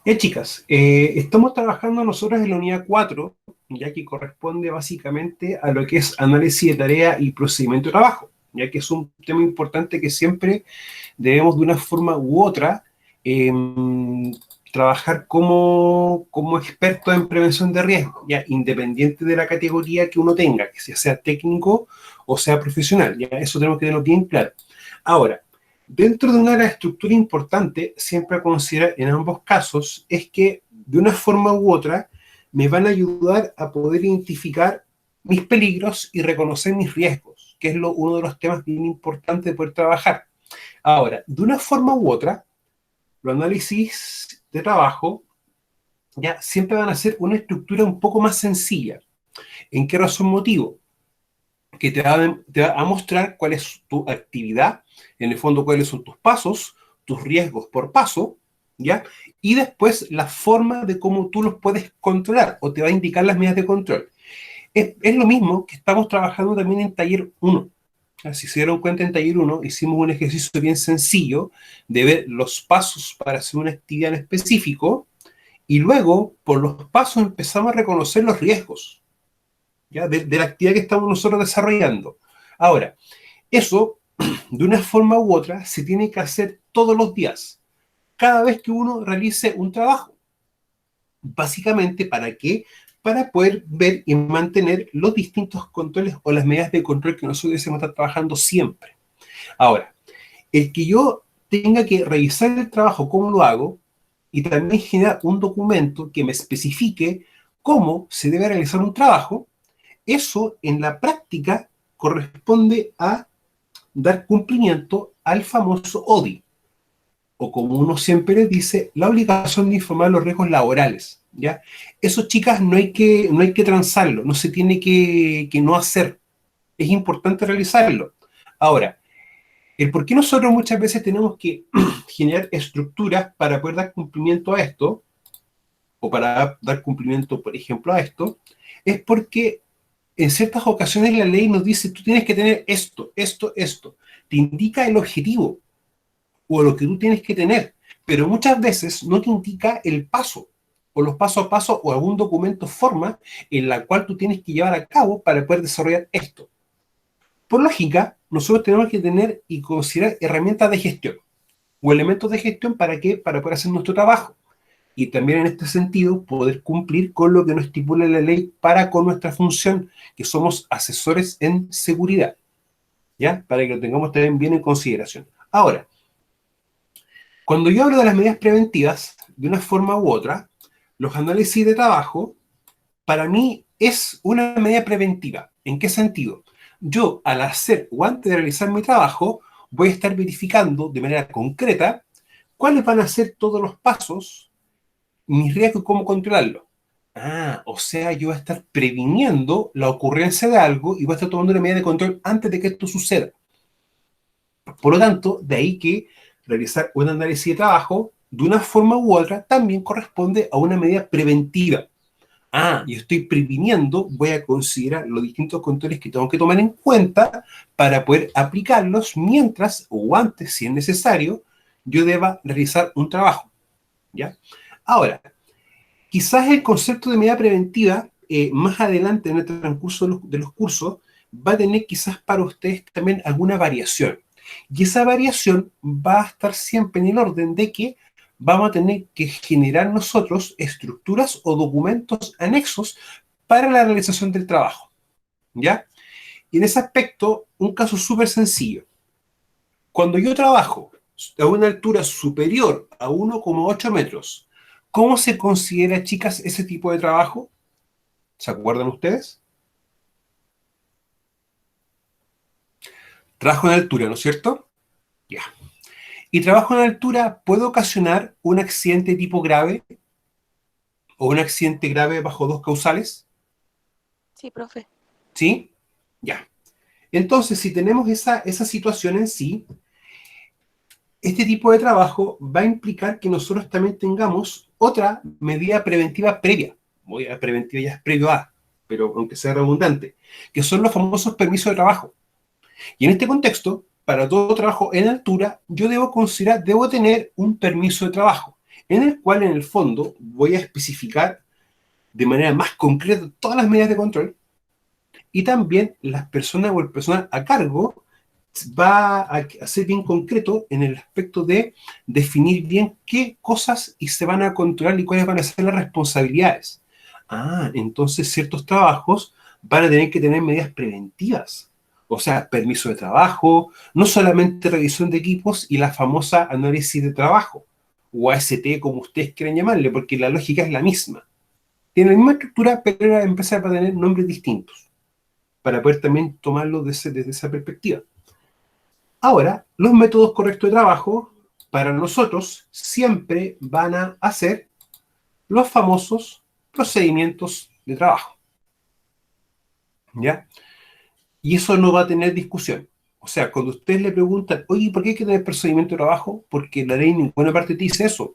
Chicas, estamos trabajando nosotros en la unidad 4, ya que corresponde básicamente a lo que es análisis de tarea y procedimiento de trabajo, ya que es un tema importante que siempre debemos de una forma u otra eh, trabajar como experto en prevención de riesgo, ya independiente de la categoría que uno tenga, que sea técnico o sea profesional, ya eso tenemos que tenerlo bien claro. Ahora, dentro de una de las estructuras importantes, siempre a considerar en ambos casos, es que de una forma u otra me van a ayudar a poder identificar mis peligros y reconocer mis riesgos, que es uno de los temas bien importantes de poder trabajar. Ahora, de una forma u otra, los análisis de trabajo ya siempre van a ser una estructura un poco más sencilla. ¿En qué razón motivo? Que te va a mostrar cuál es tu actividad, en el fondo cuáles son tus pasos, tus riesgos por paso, ¿ya? Y después la forma de cómo tú los puedes controlar, o te va a indicar las medidas de control. Es lo mismo que estamos trabajando también en taller 1. Si se dieron cuenta, en taller 1 hicimos un ejercicio bien sencillo de ver los pasos para hacer una actividad en específico, y luego, por los pasos, empezamos a reconocer los riesgos, ¿ya? De la actividad que estamos nosotros desarrollando. Ahora, eso, de una forma u otra, se tiene que hacer todos los días, cada vez que uno realice un trabajo. Básicamente, ¿para qué? Para poder ver y mantener los distintos controles o las medidas de control que nosotros debemos estar trabajando siempre. Ahora, el que yo tenga que revisar el trabajo, cómo lo hago, y también generar un documento que me especifique cómo se debe realizar un trabajo, eso en la práctica corresponde a dar cumplimiento al famoso ODI, o como uno siempre dice, la obligación de informar los riesgos laborales, ¿ya? Eso, chicas, no hay que transarlo, no se tiene que no hacer, es importante realizarlo. Ahora, el por qué nosotros muchas veces tenemos que generar estructuras para poder dar cumplimiento a esto, o para dar cumplimiento, por ejemplo, a esto, es porque en ciertas ocasiones la ley nos dice, tú tienes que tener esto, esto, esto. Te indica el objetivo o lo que tú tienes que tener, pero muchas veces no te indica el paso o los pasos a paso o algún documento forma en la cual tú tienes que llevar a cabo para poder desarrollar esto. Por lógica, nosotros tenemos que tener y considerar herramientas de gestión o elementos de gestión para qué, para poder hacer nuestro trabajo. Y también en este sentido poder cumplir con lo que nos estipula la ley para con nuestra función, que somos asesores en seguridad, ¿ya? Para que lo tengamos también bien en consideración. Ahora, cuando yo hablo de las medidas preventivas, de una forma u otra, los análisis de trabajo, para mí es una medida preventiva. ¿En qué sentido? Yo, al hacer o antes de realizar mi trabajo, voy a estar verificando de manera concreta cuáles van a ser todos los pasos, mis riesgos y cómo controlarlo. Ah, o sea, yo voy a estar previniendo la ocurrencia de algo y voy a estar tomando una medida de control antes de que esto suceda. Por lo tanto, de ahí que realizar un análisis de trabajo, de una forma u otra, también corresponde a una medida preventiva. Ah, yo estoy previniendo, voy a considerar los distintos controles que tengo que tomar en cuenta para poder aplicarlos mientras o antes, si es necesario, yo deba realizar un trabajo, ¿ya? Ahora, quizás el concepto de medida preventiva, más adelante en el transcurso de los cursos, va a tener quizás para ustedes también alguna variación. Y esa variación va a estar siempre en el orden de que vamos a tener que generar nosotros estructuras o documentos anexos para la realización del trabajo, ¿ya? Y en ese aspecto, un caso súper sencillo. Cuando yo trabajo a una altura superior a 1,8 metros, ¿cómo se considera, chicas, ese tipo de trabajo? ¿Se acuerdan ustedes? Trabajo en altura, ¿no es cierto? Ya. ¿Y trabajo en altura puede ocasionar un accidente tipo grave o un accidente grave bajo dos causales? Sí, profe. ¿Sí? Ya. Entonces, si tenemos esa situación en sí, este tipo de trabajo va a implicar que nosotros también tengamos otra medida preventiva previa. Voy a preventiva ya es previo a, pero aunque sea redundante, que son los famosos permisos de trabajo. Y en este contexto, para todo trabajo en altura, yo debo considerar, debo tener un permiso de trabajo. en el cual en el fondo voy a especificar de manera más concreta todas las medidas de control y también las personas o el personal a cargo va a ser bien concreto en el aspecto de definir bien qué cosas y se van a controlar y cuáles van a ser las responsabilidades. Entonces ciertos trabajos van a tener que tener medidas preventivas. O sea, permiso de trabajo, no solamente revisión de equipos y la famosa análisis de trabajo, o AST como ustedes quieran llamarle, porque la lógica es la misma. Tiene la misma estructura, pero la empresa va a tener nombres distintos, para poder también tomarlo desde esa perspectiva. Ahora, los métodos correctos de trabajo, para nosotros, siempre van a ser los famosos procedimientos de trabajo, ¿ya? Y eso no va a tener discusión. O sea, cuando ustedes le preguntan, oye, ¿por qué hay que tener procedimiento de trabajo? Porque la ley en ninguna parte te dice eso.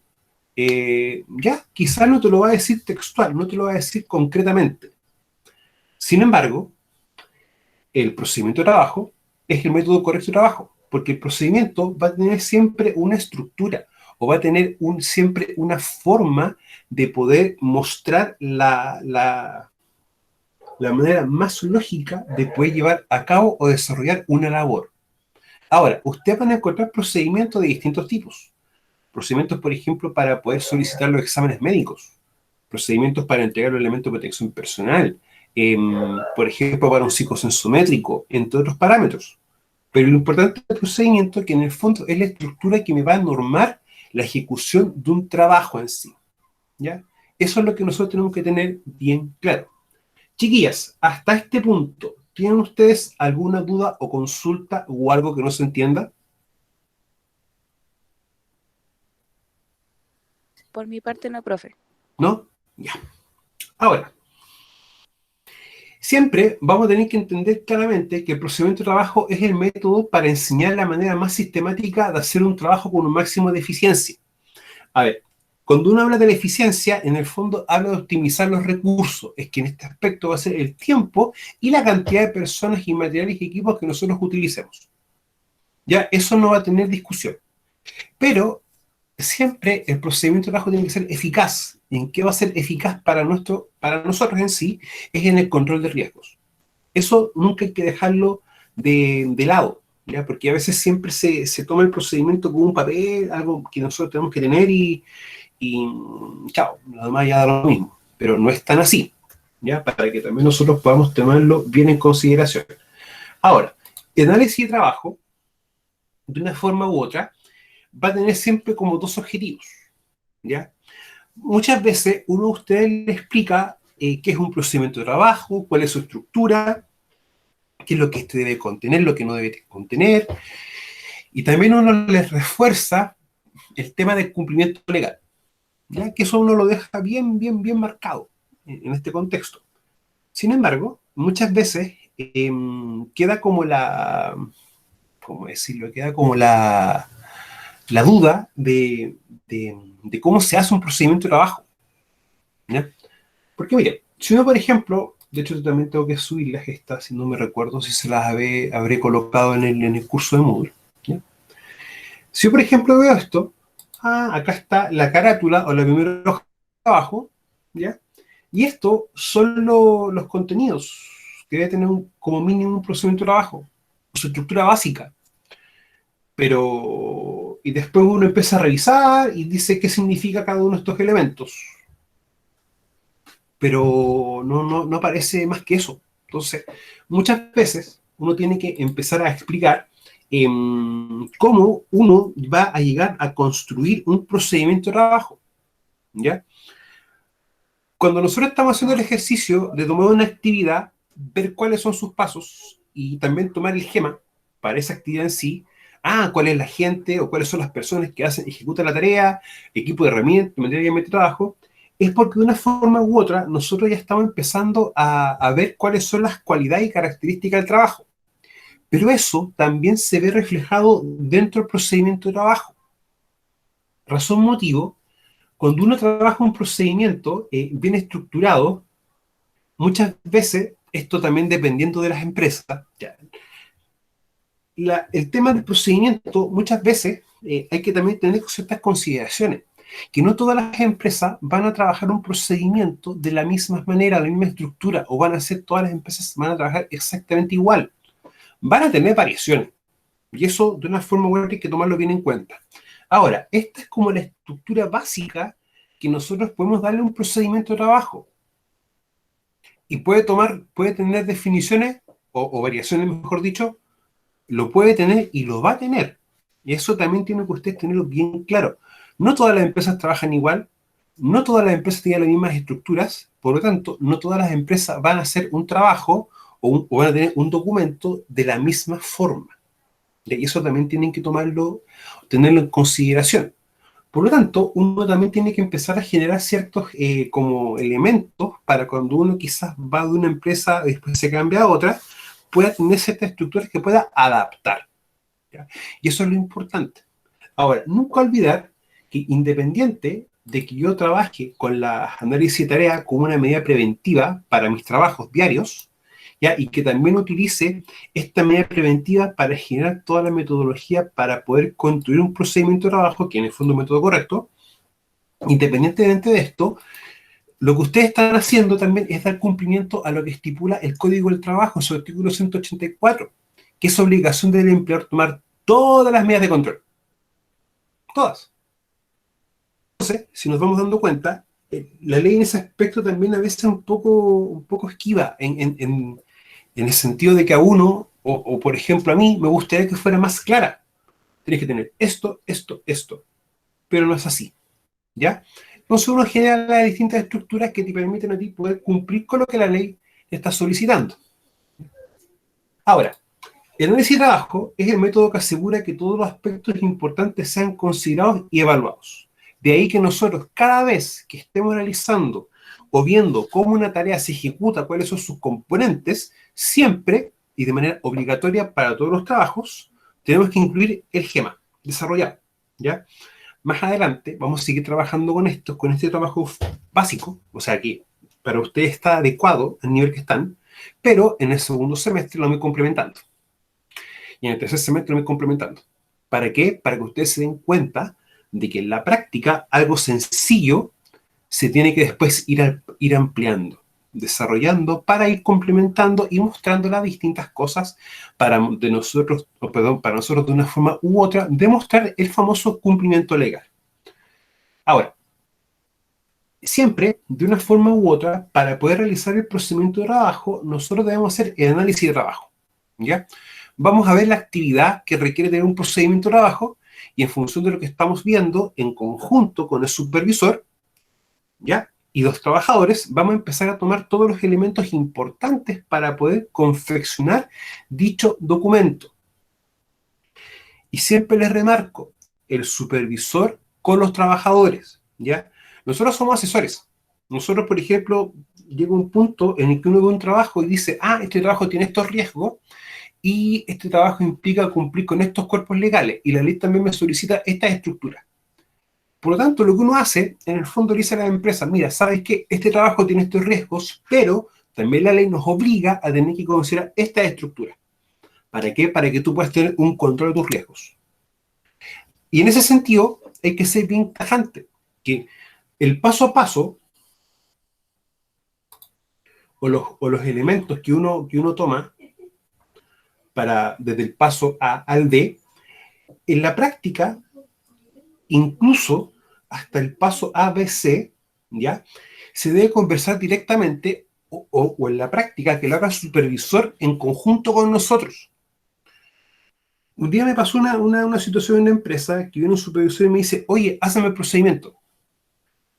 Ya, quizás no te lo va a decir textual, no te lo va a decir concretamente. Sin embargo, el procedimiento de trabajo es el método correcto de trabajo, porque el procedimiento va a tener siempre una estructura o va a tener siempre una forma de poder mostrar la manera más lógica de poder llevar a cabo o desarrollar una labor. Ahora, ustedes van a encontrar procedimientos de distintos tipos. Procedimientos, por ejemplo, para poder solicitar los exámenes médicos. Procedimientos para entregar los elementos de protección personal. Por ejemplo, para un psicosensométrico, entre otros parámetros. Pero lo importante del procedimiento es que en el fondo es la estructura que me va a normar la ejecución de un trabajo en sí. ¿Ya? Eso es lo que nosotros tenemos que tener bien claro. Chiquillas, hasta este punto, ¿tienen ustedes alguna duda o consulta o algo que no se entienda? Por mi parte no, profe. ¿No? Ya. Ahora, siempre vamos a tener que entender claramente que el procedimiento de trabajo es el método para enseñar la manera más sistemática de hacer un trabajo con un máximo de eficiencia. A ver, cuando uno habla de la eficiencia, en el fondo habla de optimizar los recursos. Es que en este aspecto va a ser el tiempo y la cantidad de personas y materiales y equipos que nosotros utilicemos. Ya, eso no va a tener discusión. Pero siempre el procedimiento de trabajo tiene que ser eficaz. ¿Y en qué va a ser eficaz para nosotros en sí? Es en el control de riesgos. Eso nunca hay que dejarlo de lado, ¿ya? Porque a veces siempre se toma el procedimiento como un papel, algo que nosotros tenemos que tener y chao, lo demás ya da lo mismo. Pero no es tan así, ¿ya? Para que también nosotros podamos tomarlo bien en consideración. Ahora, el análisis de trabajo, de una forma u otra, va a tener siempre como dos objetivos, ¿ya? Muchas veces uno de ustedes le explica qué es un procedimiento de trabajo, cuál es su estructura, qué es lo que este debe contener, lo que no debe contener, y también uno les refuerza el tema del cumplimiento legal, ¿ya? Que eso uno lo deja bien marcado en este contexto. Sin embargo, muchas veces queda como ¿cómo decirlo? Queda como la duda de cómo se hace un procedimiento de trabajo, ¿ya? Porque mire, si uno, por ejemplo, de hecho yo también tengo que subir las estas, si no me recuerdo si se las habré colocado en el curso de Moodle, ¿ya? Si yo, por ejemplo, veo esto, acá está la carátula o la primera hoja de abajo, ¿ya? Y esto son los contenidos que debe tener como mínimo un procedimiento de trabajo, su estructura básica. Pero, y después uno empieza a revisar y dice qué significa cada uno de estos elementos. Pero no aparece más que eso. Entonces, muchas veces uno tiene que empezar a explicar cómo uno va a llegar a construir un procedimiento de trabajo, ¿ya? Cuando nosotros estamos haciendo el ejercicio de tomar una actividad, ver cuáles son sus pasos y también tomar el esquema para esa actividad en sí, cuál es la gente o cuáles son las personas que ejecutan la tarea, equipo de herramientas, materia de trabajo, es porque de una forma u otra nosotros ya estamos empezando a ver cuáles son las cualidades y características del trabajo. Pero eso también se ve reflejado dentro del procedimiento de trabajo. Razón motivo, cuando uno trabaja un procedimiento bien estructurado, muchas veces, esto también dependiendo de las empresas, ya, el tema del procedimiento, muchas veces hay que también tener ciertas consideraciones. que no todas las empresas van a trabajar un procedimiento de la misma manera, de la misma estructura, o van a ser todas las empresas van a trabajar exactamente igual. Van a tener variaciones, y eso de una forma u otra hay que tomarlo bien en cuenta. Ahora, esta es como la estructura básica que nosotros podemos darle a un procedimiento de trabajo. Y puede tener definiciones, o variaciones, mejor dicho, lo puede tener y lo va a tener. Y eso también tiene que usted tenerlo bien claro. No todas las empresas trabajan igual, no todas las empresas tienen las mismas estructuras, por lo tanto, no todas las empresas van a hacer un trabajo o van a tener un documento de la misma forma. Y eso también tienen que tenerlo en consideración. Por lo tanto, uno también tiene que empezar a generar ciertos como elementos para cuando uno quizás va de una empresa y después se cambia a otra, pueda tener ciertas estructuras que pueda adaptar, ¿ya? Y eso es lo importante. Ahora, nunca olvidar que independiente de que yo trabaje con la análisis de tarea como una medida preventiva para mis trabajos diarios, ¿ya? Y que también utilice esta medida preventiva para generar toda la metodología para poder construir un procedimiento de trabajo, que en el fondo es un método correcto, independientemente de esto, lo que ustedes están haciendo también es dar cumplimiento a lo que estipula el Código del Trabajo, en su artículo 184, que es obligación del empleador tomar todas las medidas de control. Todas. Entonces, si nos vamos dando cuenta, la ley en ese aspecto también a veces es un poco esquiva en el sentido de que a uno, o por ejemplo a mí, me gustaría que fuera más clara. Tienes que tener esto, esto, esto, pero no es así, ¿ya? Entonces uno genera las distintas estructuras que te permiten a ti poder cumplir con lo que la ley te está solicitando. Ahora, el análisis de trabajo es el método que asegura que todos los aspectos importantes sean considerados y evaluados. De ahí que nosotros, cada vez que estemos analizando o viendo cómo una tarea se ejecuta, cuáles son sus componentes, siempre, y de manera obligatoria para todos los trabajos, tenemos que incluir el GEMA, desarrollar, ¿ya? Más adelante vamos a seguir trabajando con este trabajo básico, o sea que para usted está adecuado al nivel que están, pero en el segundo semestre lo voy complementando. Y en el tercer semestre lo voy complementando. ¿Para qué? Para que ustedes se den cuenta de que en la práctica algo sencillo se tiene que después ir ampliando, desarrollando para ir complementando y mostrando las distintas cosas para nosotros de una forma u otra demostrar el famoso cumplimiento legal. Ahora, siempre de una forma u otra, para poder realizar el procedimiento de trabajo, nosotros debemos hacer el análisis de trabajo, ¿ya? Vamos a ver la actividad que requiere tener un procedimiento de trabajo y en función de lo que estamos viendo, en conjunto con el supervisor, ¿ya? Y los trabajadores, vamos a empezar a tomar todos los elementos importantes para poder confeccionar dicho documento. Y siempre les remarco, el supervisor con los trabajadores, ¿ya? Nosotros somos asesores. Nosotros, por ejemplo, llega un punto en el que uno ve un trabajo y dice, este trabajo tiene estos riesgos y este trabajo implica cumplir con estos cuerpos legales y la ley también me solicita estas estructuras. Por lo tanto, lo que uno hace, en el fondo le dice a la empresa, mira, ¿sabes qué? Este trabajo tiene estos riesgos, pero también la ley nos obliga a tener que considerar estas estructuras. ¿Para qué? Para que tú puedas tener un control de tus riesgos. Y en ese sentido, hay que ser bien tajante, que el paso a paso, o los elementos que uno toma desde el paso A al D, en la práctica, incluso hasta el paso A, B, C, ¿ya? Se debe conversar directamente o en la práctica que lo haga el supervisor en conjunto con nosotros. Un día me pasó una situación en una empresa que viene un supervisor y me dice, oye, hazme el procedimiento.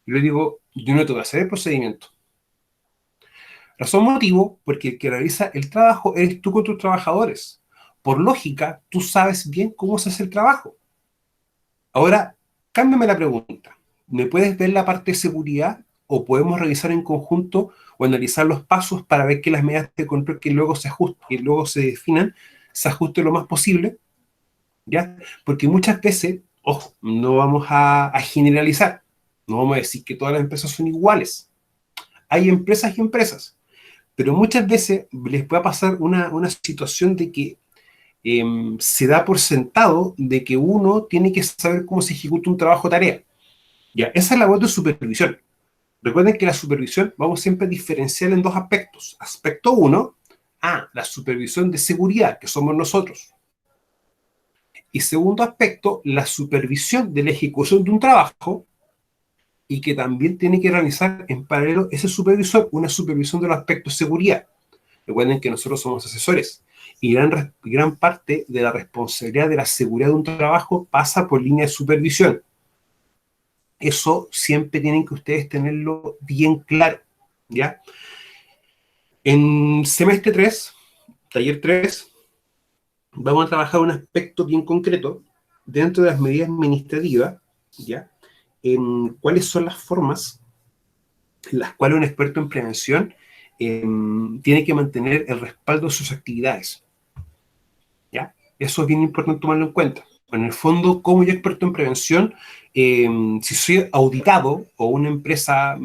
Y le digo, yo no tengo que hacer el procedimiento. Razón motivo, porque el que realiza el trabajo eres tú con tus trabajadores. Por lógica, tú sabes bien cómo se hace el trabajo. Ahora, cámbiame la pregunta. ¿Me puedes ver la parte de seguridad o podemos revisar en conjunto o analizar los pasos para ver que las medidas de control que luego se ajusten, que luego se definan, se ajusten lo más posible? ¿Ya? Porque muchas veces, ojo, no vamos a generalizar, no vamos a decir que todas las empresas son iguales. Hay empresas y empresas, pero muchas veces les puede pasar una situación de que se da por sentado de que uno tiene que saber cómo se ejecuta un trabajo o tarea. Ya, esa es la labor de supervisión. Recuerden que la supervisión vamos siempre a diferenciar en dos aspectos. Aspecto uno, la supervisión de seguridad, que somos nosotros. Y segundo aspecto, la supervisión de la ejecución de un trabajo y que también tiene que realizar en paralelo ese supervisor una supervisión de los aspectos de seguridad. Recuerden que nosotros somos asesores y gran parte de la responsabilidad de la seguridad de un trabajo pasa por línea de supervisión. Eso siempre tienen que ustedes tenerlo bien claro, ¿ya? En semestre 3, taller 3, vamos a trabajar un aspecto bien concreto dentro de las medidas administrativas, ¿ya? En cuáles son las formas en las cuales un experto en prevención tiene que mantener el respaldo de sus actividades, ¿ya? Eso es bien importante tomarlo en cuenta. En el fondo, como yo experto en prevención, si soy auditado o una empresa,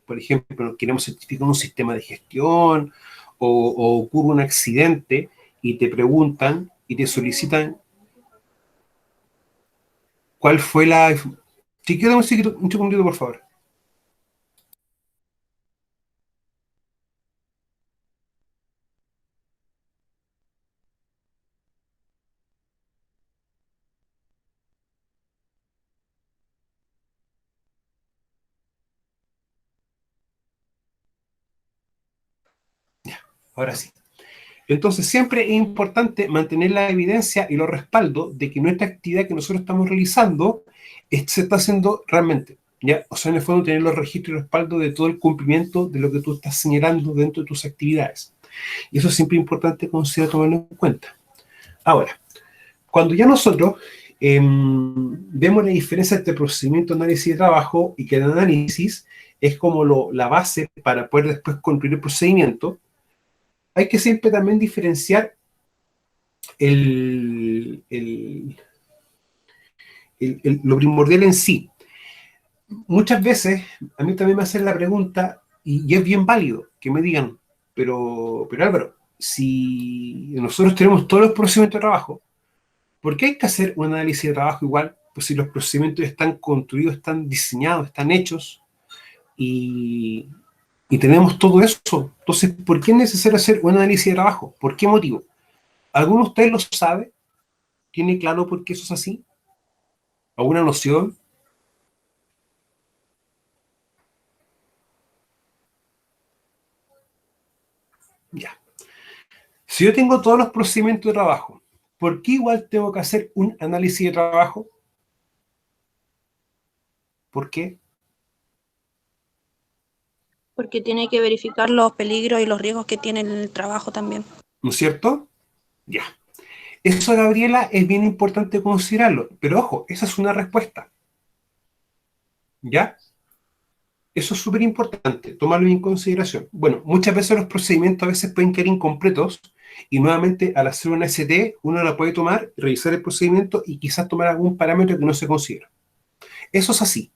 por ejemplo, queremos certificar un sistema de gestión o ocurre un accidente y te preguntan y te solicitan cuál fue la... Si queda un segundito, por favor. Ya, ahora sí. Entonces, siempre es importante mantener la evidencia y los respaldos de que nuestra actividad que nosotros estamos realizando se está haciendo realmente, ¿ya? O sea, en el fondo, tener los registros y respaldos de todo el cumplimiento de lo que tú estás señalando dentro de tus actividades. Y eso es siempre importante considerar tomarlo en cuenta. Ahora, cuando ya nosotros vemos la diferencia entre procedimiento, análisis y trabajo, y que el análisis es como la base para poder después construir el procedimiento, hay que siempre también diferenciar lo primordial en sí. Muchas veces a mí también me hacen la pregunta, y es bien válido que me digan, pero Álvaro, si nosotros tenemos todos los procedimientos de trabajo, ¿por qué hay que hacer un análisis de trabajo igual? Pues si los procedimientos están construidos, están diseñados, están hechos y, y tenemos todo eso. Entonces, ¿por qué es necesario hacer un análisis de trabajo? ¿Por qué motivo? ¿Alguno de ustedes lo sabe? ¿Tiene claro por qué eso es así? ¿Alguna noción? Ya. Si yo tengo todos los procedimientos de trabajo, ¿por qué igual tengo que hacer un análisis de trabajo? ¿Por qué? Porque tiene que verificar los peligros y los riesgos que tiene en el trabajo también. ¿No es cierto? Ya. Eso, Gabriela, es bien importante considerarlo. Pero ojo, esa es una respuesta. ¿Ya? Eso es súper importante, tomarlo en consideración. Bueno, muchas veces los procedimientos a veces pueden quedar incompletos y nuevamente al hacer una ST uno la puede tomar, revisar el procedimiento y quizás tomar algún parámetro que no se considera. Eso es así.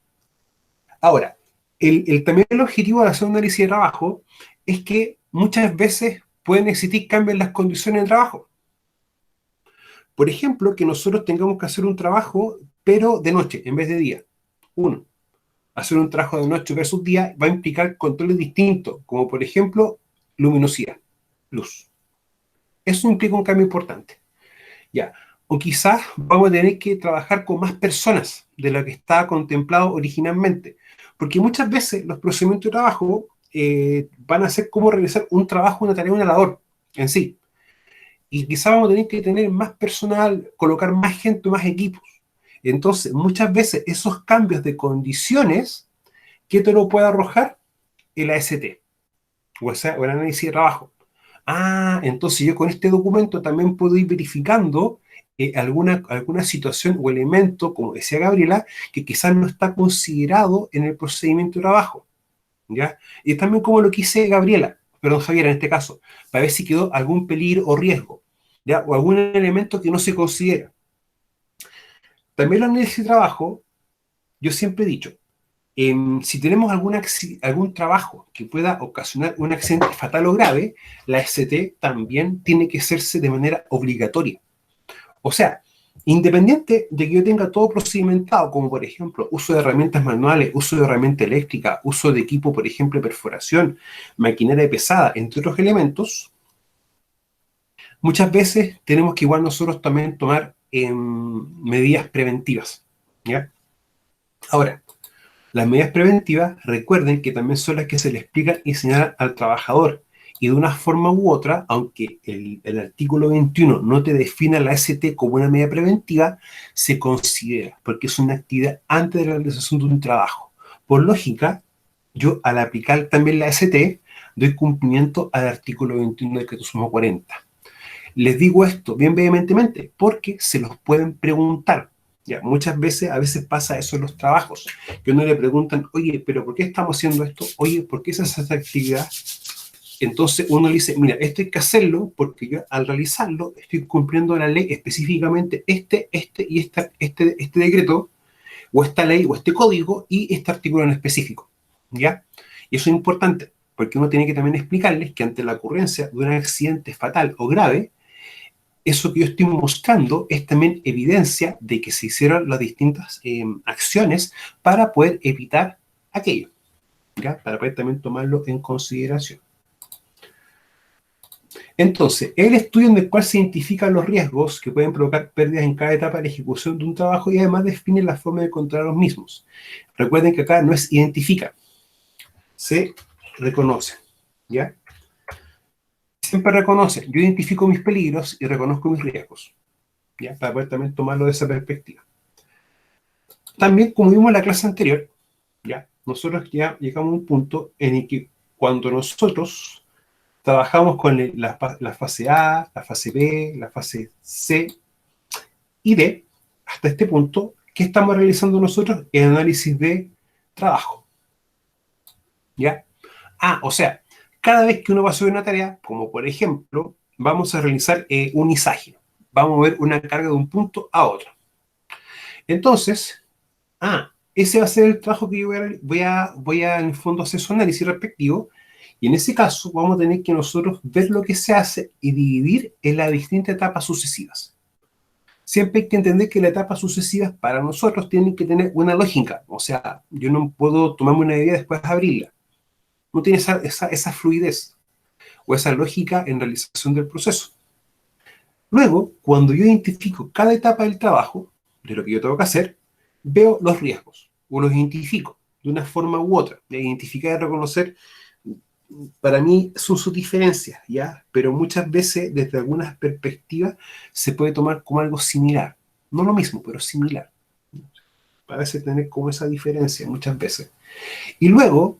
Ahora, también el objetivo de hacer un análisis de trabajo es que muchas veces pueden existir cambios en las condiciones de trabajo. Por ejemplo, que nosotros tengamos que hacer un trabajo, pero de noche en vez de día. Uno, hacer un trabajo de noche versus día va a implicar controles distintos, como por ejemplo, luminosidad, luz. Eso implica un cambio importante. Ya. O quizás vamos a tener que trabajar con más personas de lo que estaba contemplado originalmente. Porque muchas veces los procedimientos de trabajo van a ser como realizar un trabajo, una tarea, una labor en sí. Y quizás vamos a tener que tener más personal, colocar más gente, más equipos. Entonces, muchas veces esos cambios de condiciones, ¿qué te lo puede arrojar? El AST, o sea, o el análisis de trabajo. Entonces yo con este documento también puedo ir verificando alguna situación o elemento, como decía Gabriela, que quizás no está considerado en el procedimiento de trabajo, ¿ya? Y también como lo que hice Gabriela, perdón, Javier, en este caso, para ver si quedó algún peligro o riesgo, ¿ya? O algún elemento que no se considera. También el análisis de trabajo, yo siempre he dicho, si tenemos algún trabajo que pueda ocasionar un accidente fatal o grave, la ST también tiene que hacerse de manera obligatoria. O sea, Independiente de que yo tenga todo procedimentado, como por ejemplo uso de herramientas manuales, uso de herramienta eléctrica, uso de equipo, por ejemplo, de perforación, maquinaria pesada, entre otros elementos, muchas veces tenemos que igual nosotros también tomar medidas preventivas, ¿ya? Ahora, las medidas preventivas, recuerden que también son las que se le explican y señalan al trabajador. Y de una forma u otra, aunque el artículo 21 no te defina la ST como una medida preventiva, se considera, porque es una actividad antes de la realización de un trabajo. Por lógica, yo al aplicar también la ST, doy cumplimiento al artículo 21 del Decreto Sumo 40. Les digo esto bien vehementemente, porque se los pueden preguntar. Ya, muchas veces, a veces pasa eso en los trabajos, que uno le preguntan, oye, pero ¿por qué estamos haciendo esto? Oye, ¿por qué se hace esta actividad? Entonces uno le dice, mira, esto hay que hacerlo porque yo al realizarlo estoy cumpliendo la ley, específicamente este decreto, o esta ley, o este código, y este artículo en específico, ¿ya? Y eso es importante, porque uno tiene que también explicarles que ante la ocurrencia de un accidente fatal o grave, eso que yo estoy mostrando es también evidencia de que se hicieron las distintas acciones para poder evitar aquello, ¿ya? Para poder también tomarlo en consideración. Entonces, el estudio en el cual se identifican los riesgos que pueden provocar pérdidas en cada etapa de la ejecución de un trabajo y además define la forma de controlar los mismos. Recuerden que acá no es identifica, se reconoce, ¿ya? Siempre reconoce, yo identifico mis peligros y reconozco mis riesgos, ¿ya? Para poder también tomarlo de esa perspectiva. También, como vimos en la clase anterior, ¿ya? Nosotros ya llegamos a un punto en el que cuando nosotros trabajamos con la fase A, la fase B, la fase C y D, hasta este punto, ¿qué estamos realizando nosotros? El análisis de trabajo, ¿ya? O sea, cada vez que uno va a hacer una tarea, como por ejemplo, vamos a realizar un iságeno, vamos a mover una carga de un punto a otro. Entonces, ese va a ser el trabajo que yo voy a en el fondo hacer su análisis respectivo, y en ese caso vamos a tener que nosotros ver lo que se hace y dividir en las distintas etapas sucesivas. Siempre hay que entender que las etapas sucesivas para nosotros tienen que tener una lógica, o sea, yo no puedo tomarme una idea y después abrirla. No tiene esa fluidez o esa lógica en realización del proceso. Luego, cuando yo identifico cada etapa del trabajo, de lo que yo tengo que hacer, veo los riesgos, o los identifico de una forma u otra. De identificar y reconocer, para mí son sus diferencias, ¿ya? Pero muchas veces, desde algunas perspectivas, se puede tomar como algo similar. No lo mismo, pero similar. Parece tener como esa diferencia muchas veces. Y luego,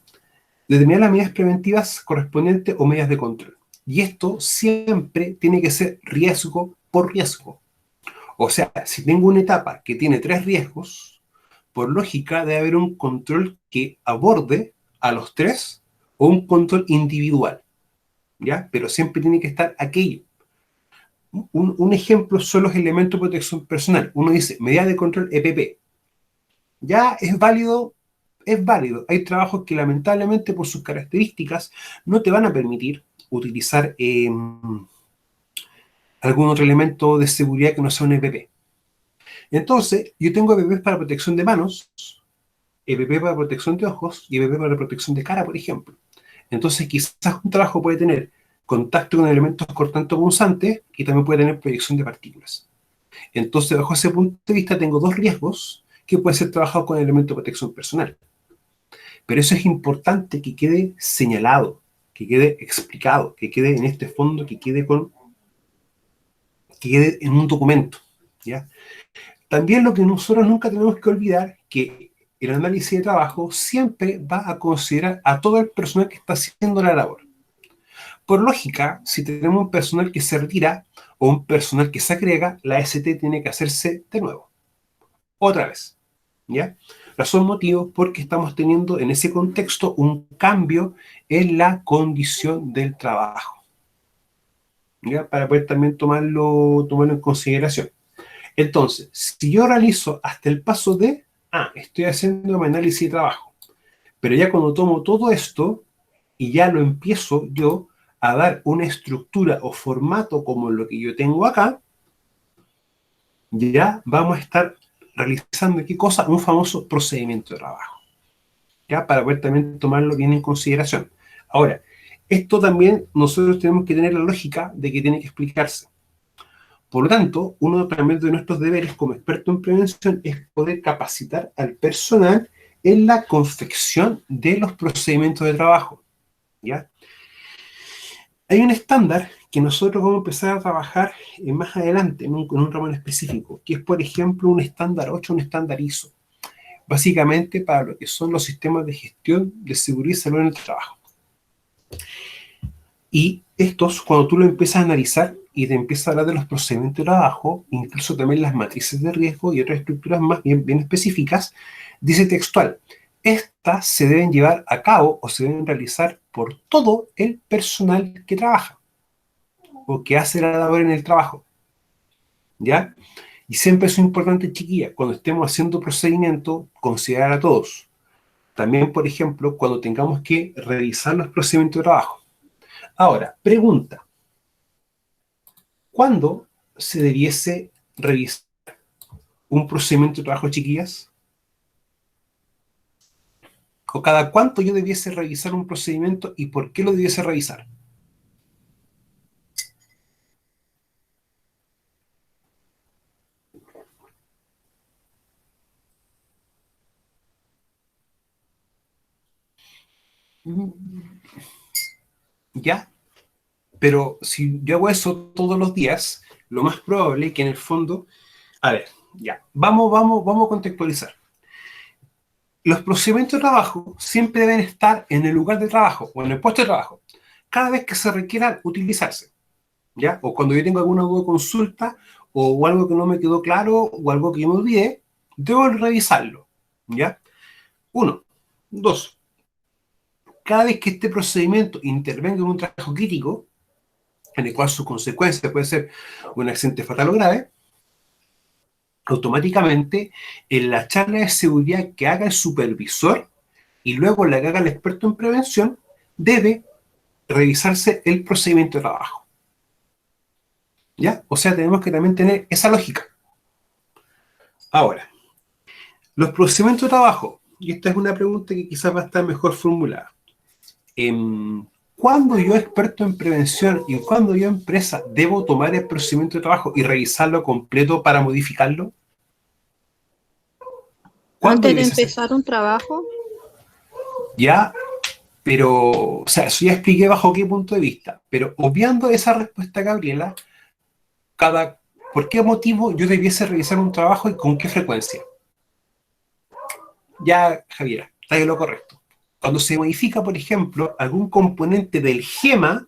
determinar las medidas preventivas correspondientes o medidas de control. Y esto siempre tiene que ser riesgo por riesgo. O sea, si tengo una etapa que tiene 3 riesgos, por lógica debe haber un control que aborde a los 3 o un control individual, ¿ya? Pero siempre tiene que estar aquello. Un ejemplo son los elementos de protección personal. Uno dice, medida de control EPP. Ya es válido. Es válido. Hay trabajos que lamentablemente por sus características no te van a permitir utilizar algún otro elemento de seguridad que no sea un EPP. Entonces, yo tengo EPP para protección de manos, EPP para protección de ojos y EPP para protección de cara, por ejemplo. Entonces, quizás un trabajo puede tener contacto con elementos cortantes o punzantes y también puede tener proyección de partículas. Entonces, bajo ese punto de vista, tengo 2 riesgos que pueden ser trabajados con elementos de protección personal. Pero eso es importante que quede señalado, que quede explicado, que quede en este fondo, que quede en un documento, ¿ya? También lo que nosotros nunca tenemos que olvidar, que el análisis de trabajo siempre va a considerar a todo el personal que está haciendo la labor. Por lógica, si tenemos un personal que se retira o un personal que se agrega, la ST tiene que hacerse de nuevo, otra vez, ¿ya? Razón, motivo, porque estamos teniendo en ese contexto un cambio en la condición del trabajo, ¿ya? Para poder también tomarlo en consideración. Entonces, si yo realizo hasta el paso de, estoy haciendo mi análisis de trabajo, pero ya cuando tomo todo esto y ya lo empiezo yo a dar una estructura o formato como lo que yo tengo acá, ya vamos a estar realizando, ¿qué cosa? Un famoso procedimiento de trabajo, ¿ya? Para poder también tomarlo bien en consideración. Ahora, esto también nosotros tenemos que tener la lógica de que tiene que explicarse. Por lo tanto, uno también de nuestros deberes como experto en prevención es poder capacitar al personal en la confección de los procedimientos de trabajo, ¿ya? Hay un estándar que nosotros vamos a empezar a trabajar más adelante en un ramo en específico, que es, por ejemplo, un estándar 8, un estándar ISO, básicamente para lo que son los sistemas de gestión de seguridad y salud en el trabajo. Y estos, cuando tú lo empiezas a analizar y te empiezas a hablar de los procedimientos de trabajo, incluso también las matrices de riesgo y otras estructuras más bien específicas, dice textual: estas se deben llevar a cabo o se deben realizar por todo el personal que trabaja o que hace la labor en el trabajo, ¿ya? Y siempre es importante, chiquilla, cuando estemos haciendo procedimiento, considerar a todos. También, por ejemplo, cuando tengamos que revisar los procedimientos de trabajo. Ahora, pregunta: ¿cuándo se debiese revisar un procedimiento de trabajo, chiquillas? ¿O cada cuánto yo debiese revisar un procedimiento y por qué lo debiese revisar? ¿Ya? Pero si yo hago eso todos los días, lo más probable es que en el fondo... A ver, ya, vamos a contextualizar. Los procedimientos de trabajo siempre deben estar en el lugar de trabajo o en el puesto de trabajo, cada vez que se requieran utilizarse, ¿ya? O cuando yo tengo alguna duda de consulta o algo que no me quedó claro o algo que yo me olvidé, debo revisarlo, ¿ya? Uno. Dos. Cada vez que este procedimiento intervenga en un trabajo crítico, en el cual su consecuencia puede ser un accidente fatal o grave, automáticamente en la charla de seguridad que haga el supervisor y luego la que haga el experto en prevención, debe revisarse el procedimiento de trabajo, ¿ya? O sea, tenemos que también tener esa lógica. Ahora, los procedimientos de trabajo, y esta es una pregunta que quizás va a estar mejor formulada. ¿Cuándo yo, experto en prevención, y cuándo yo, empresa, debo tomar el procedimiento de trabajo y revisarlo completo para modificarlo? ¿Cuándo Antes de debiese hacer? empezar un trabajo, Ya, pero, o sea, eso ya expliqué bajo qué punto de vista, pero obviando esa respuesta, Gabriela, ¿por qué motivo yo debiese revisar un trabajo y con qué frecuencia? Ya, Javiera, está en lo correcto. Cuando se modifica, por ejemplo, algún componente del GEMA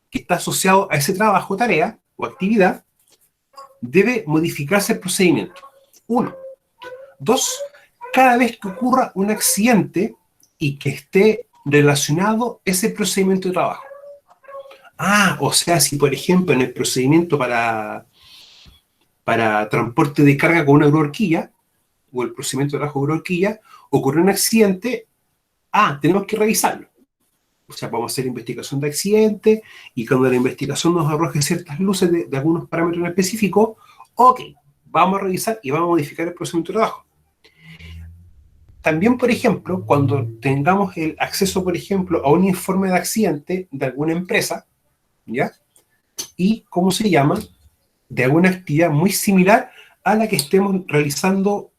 que está asociado a ese trabajo, tarea o actividad, debe modificarse el procedimiento. Uno. Dos, cada vez que ocurra un accidente y que esté relacionado ese procedimiento de trabajo. Ah, o sea, si por ejemplo en el procedimiento para transporte de carga con una grúa-horquilla, o el procedimiento de trabajo de grúa-horquilla, ocurrió un accidente, tenemos que revisarlo. O sea, vamos a hacer investigación de accidente y cuando la investigación nos arroje ciertas luces de algunos parámetros en específico, ok, vamos a revisar y vamos a modificar el procedimiento de trabajo. También, por ejemplo, cuando tengamos el acceso, por ejemplo, a un informe de accidente de alguna empresa, ¿ya? Y, ¿cómo se llama? De alguna actividad muy similar a la que estemos realizando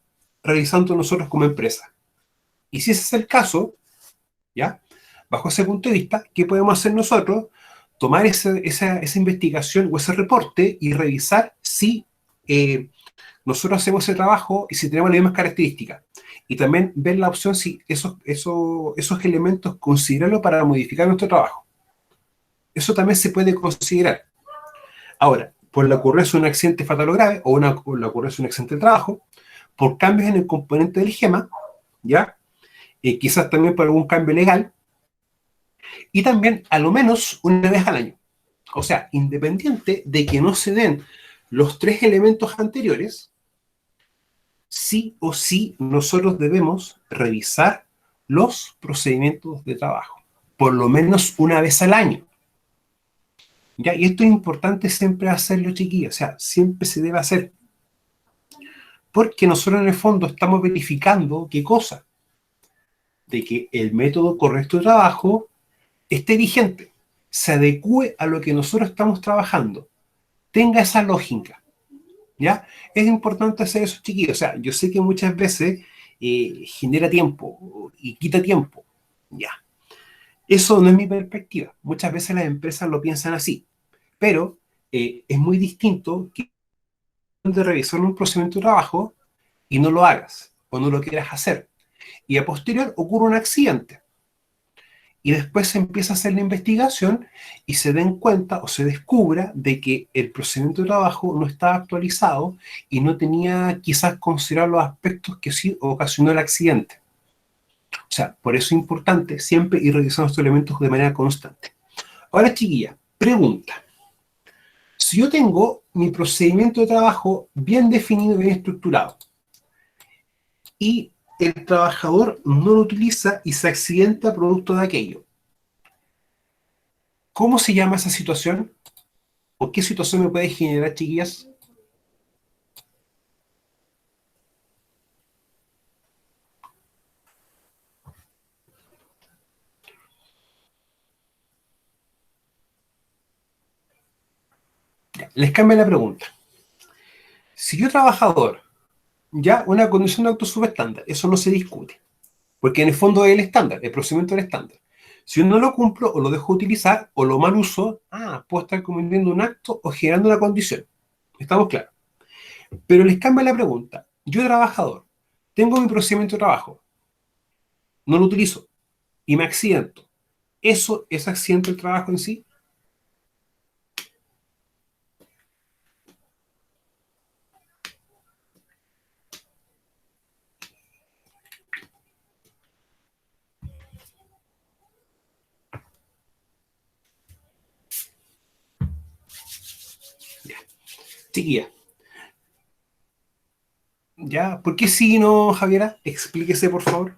nosotros como empresa. Y si ese es el caso, ¿ya? Bajo ese punto de vista, ¿qué podemos hacer nosotros? Tomar esa investigación o ese reporte y revisar si nosotros hacemos ese trabajo y si tenemos las mismas características. Y también ver la opción si esos elementos considerarlo para modificar nuestro trabajo. Eso también se puede considerar. Ahora, por la ocurrencia de un accidente fatal o grave o por la ocurrencia de un accidente de trabajo, por cambios en el componente del GEMA, ¿ya? Quizás también por algún cambio legal, y también a lo menos una vez al año. O sea, independiente de que no se den los tres elementos anteriores, sí o sí nosotros debemos revisar los procedimientos de trabajo, por lo menos una vez al año. ¿Ya? Y esto es importante siempre hacerlo, chiquillos, o sea, siempre se debe hacer. Porque nosotros en el fondo estamos verificando ¿qué cosa? De que el método correcto de trabajo esté vigente, se adecue a lo que nosotros estamos trabajando, tenga esa lógica, ¿ya? Es importante hacer eso, chiquillos. O sea, yo sé que muchas veces genera tiempo y quita tiempo, ¿ya? Eso no es mi perspectiva. Muchas veces las empresas lo piensan así, pero es muy distinto que de revisar un procedimiento de trabajo y no lo hagas o no lo quieras hacer. Y a posterior ocurre un accidente. Y después se empieza a hacer la investigación y se den cuenta o se descubra de que el procedimiento de trabajo no estaba actualizado y no tenía quizás considerar los aspectos que sí ocasionó el accidente. O sea, por eso es importante siempre ir revisando estos elementos de manera constante. Ahora, chiquilla, pregunta. Si yo tengo mi procedimiento de trabajo bien definido, bien estructurado, y el trabajador no lo utiliza y se accidenta producto de aquello, ¿cómo se llama esa situación? ¿O qué situación me puede generar, chiquillas? Ya, les cambio la pregunta. Si yo trabajador, ya una condición de auto subestándar, eso no se discute, porque en el fondo es el estándar, el procedimiento del estándar. Si yo no lo cumplo o lo dejo de utilizar o lo mal uso, puedo estar cometiendo un acto o generando una condición. ¿Estamos claros? Pero les cambio la pregunta. Yo trabajador, tengo mi procedimiento de trabajo, no lo utilizo y me accidento. ¿Eso es accidente del trabajo en sí? Ya. Chiquilla. ¿Ya? ¿Por qué sí no, Javiera? Explíquese, por favor.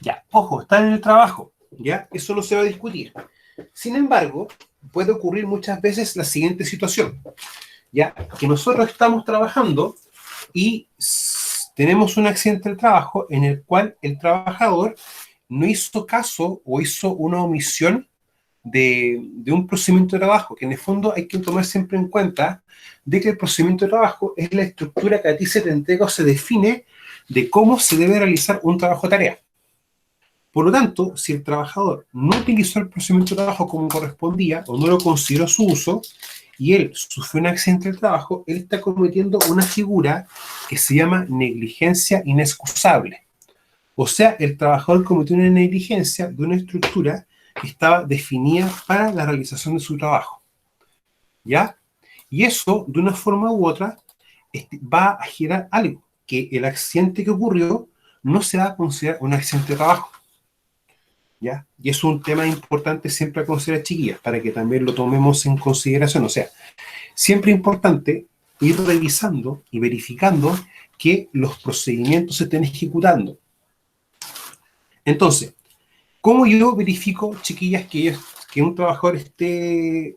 Ya, ojo, está en el trabajo, ¿ya? Eso no se va a discutir. Sin embargo, puede ocurrir muchas veces la siguiente situación, ¿ya? Que nosotros estamos trabajando y tenemos un accidente del trabajo en el cual el trabajador no hizo caso o hizo una omisión de un procedimiento de trabajo, que en el fondo hay que tomar siempre en cuenta de que el procedimiento de trabajo es la estructura que a ti se te entrega o se define de cómo se debe realizar un trabajo tarea. Por lo tanto, si el trabajador no utilizó el procedimiento de trabajo como correspondía o no lo consideró su uso y él sufrió un accidente de trabajo, él está cometiendo una figura que se llama negligencia inexcusable. O sea, el trabajador cometió una negligencia de una estructura que estaba definida para la realización de su trabajo. ¿Ya? Y eso, de una forma u otra, va a generar algo, que el accidente que ocurrió no se va a considerar un accidente de trabajo. ¿Ya? Y es un tema importante siempre a considerar, chiquillas, para que también lo tomemos en consideración. O sea, siempre es importante ir revisando y verificando que los procedimientos se estén ejecutando. Entonces, ¿cómo yo verifico, chiquillas, que un trabajador esté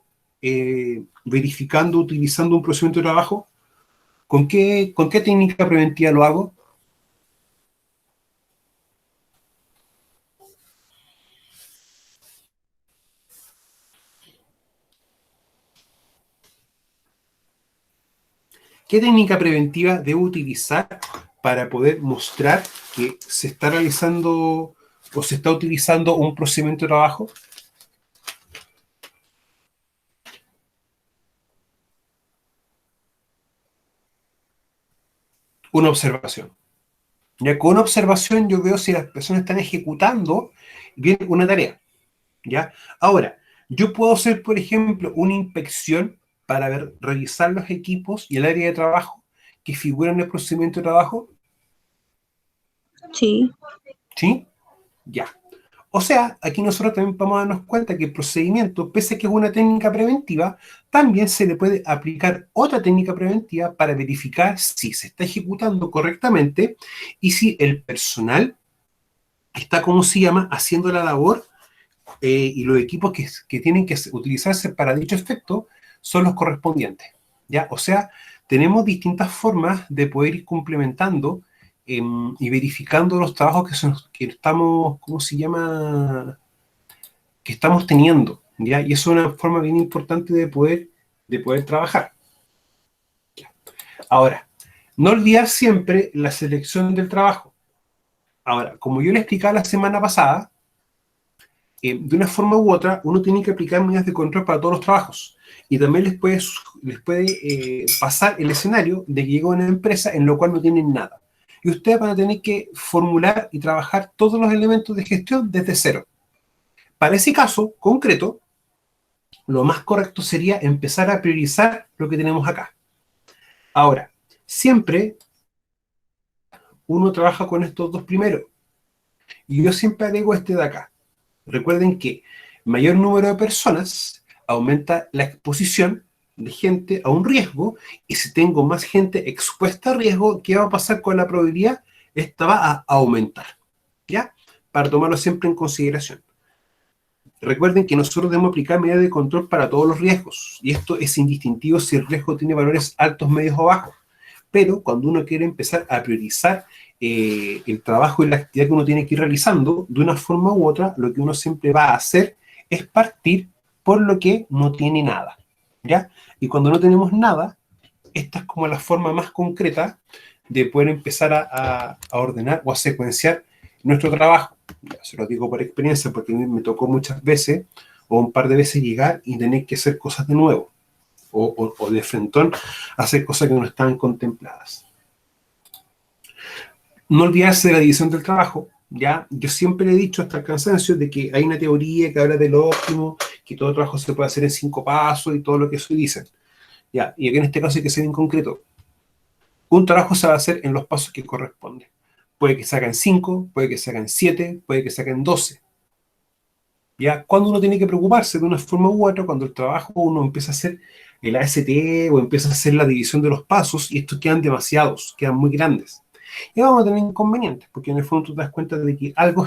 verificando, utilizando un procedimiento de trabajo? ¿Con qué técnica preventiva lo hago? ¿Qué técnica preventiva debo utilizar para poder mostrar que se está realizando o se está utilizando un procedimiento de trabajo? Una observación. Ya con una observación yo veo si las personas están ejecutando bien una tarea. ¿Ya? Ahora, yo puedo hacer, por ejemplo, una inspección para revisar los equipos y el área de trabajo que figuran en el procedimiento de trabajo. Sí, ¿Sí? Ya. O sea, aquí nosotros también vamos a darnos cuenta que el procedimiento, pese a que es una técnica preventiva, también se le puede aplicar otra técnica preventiva para verificar si se está ejecutando correctamente y si el personal está, ¿cómo se llama?, haciendo la labor y los equipos que tienen que utilizarse para dicho efecto son los correspondientes. ¿Ya? O sea, tenemos distintas formas de poder ir complementando y verificando los trabajos que estamos, ¿cómo se llama?, que estamos teniendo, ¿ya? Y eso es una forma bien importante de poder trabajar. ¿Ya? Ahora, no olvidar siempre la selección del trabajo. Ahora, como yo le explicaba la semana pasada, de una forma u otra, uno tiene que aplicar medidas de control para todos los trabajos. Y también les puede pasar el escenario de que llega una empresa en lo cual no tienen nada. Y ustedes van a tener que formular y trabajar todos los elementos de gestión desde cero. Para ese caso concreto, lo más correcto sería empezar a priorizar lo que tenemos acá. Ahora, siempre uno trabaja con estos dos primeros. Y yo siempre agrego este de acá. Recuerden que mayor número de personas aumenta la exposición de gente a un riesgo, y si tengo más gente expuesta a riesgo, ¿qué va a pasar con la probabilidad? Esta va a aumentar, ¿ya? Para tomarlo siempre en consideración. Recuerden que nosotros debemos aplicar medidas de control para todos los riesgos, y esto es indistintivo si el riesgo tiene valores altos, medios o bajos. Pero cuando uno quiere empezar a priorizar el trabajo y la actividad que uno tiene que ir realizando, de una forma u otra, lo que uno siempre va a hacer es partir por lo que no tiene nada, ¿ya? Y cuando no tenemos nada, esta es como la forma más concreta de poder empezar a ordenar o a secuenciar nuestro trabajo. Ya se lo digo por experiencia, porque a mí me tocó muchas veces, o un par de veces llegar y tener que hacer cosas de nuevo, o de frentón hacer cosas que no estaban contempladas. No olvidarse de la división del trabajo, ¿ya? Yo siempre he dicho hasta el cansancio de que hay una teoría que habla de lo óptimo, que todo trabajo se puede hacer en 5 pasos y todo lo que eso dicen, ¿ya? Y aquí en este caso hay que ser en concreto. Un trabajo se va a hacer en los pasos que corresponden. Puede que se hagan 5, puede que se hagan 7, puede que se hagan 12. ¿Ya? Cuando uno tiene que preocuparse de una forma u otra, cuando el trabajo uno empieza a hacer el AST o empieza a hacer la división de los pasos, y estos quedan demasiados, quedan muy grandes. Y vamos a tener inconvenientes, porque en el fondo tú te das cuenta de que algo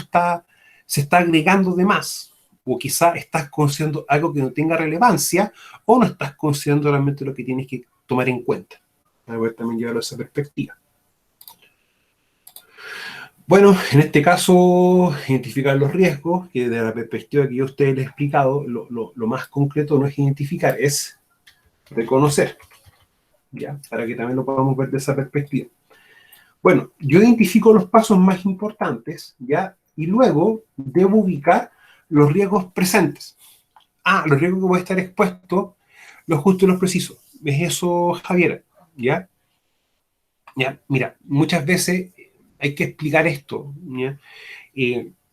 se está agregando de más, o quizá estás considerando algo que no tenga relevancia, o no estás considerando realmente lo que tienes que tomar en cuenta. Para poder también llevarlo a esa perspectiva. Bueno, en este caso, identificar los riesgos, que desde la perspectiva que yo a ustedes les he explicado, lo más concreto no es identificar, es reconocer, ¿ya? Para que también lo podamos ver de esa perspectiva. Bueno, yo identifico los pasos más importantes, ¿ya? Y luego debo ubicar los riesgos presentes. Los riesgos que voy a estar expuestos, los justos y los precisos. ¿Es eso, Javier? ¿Ya? ¿Ya? Mira, muchas veces hay que explicar esto, ¿ya?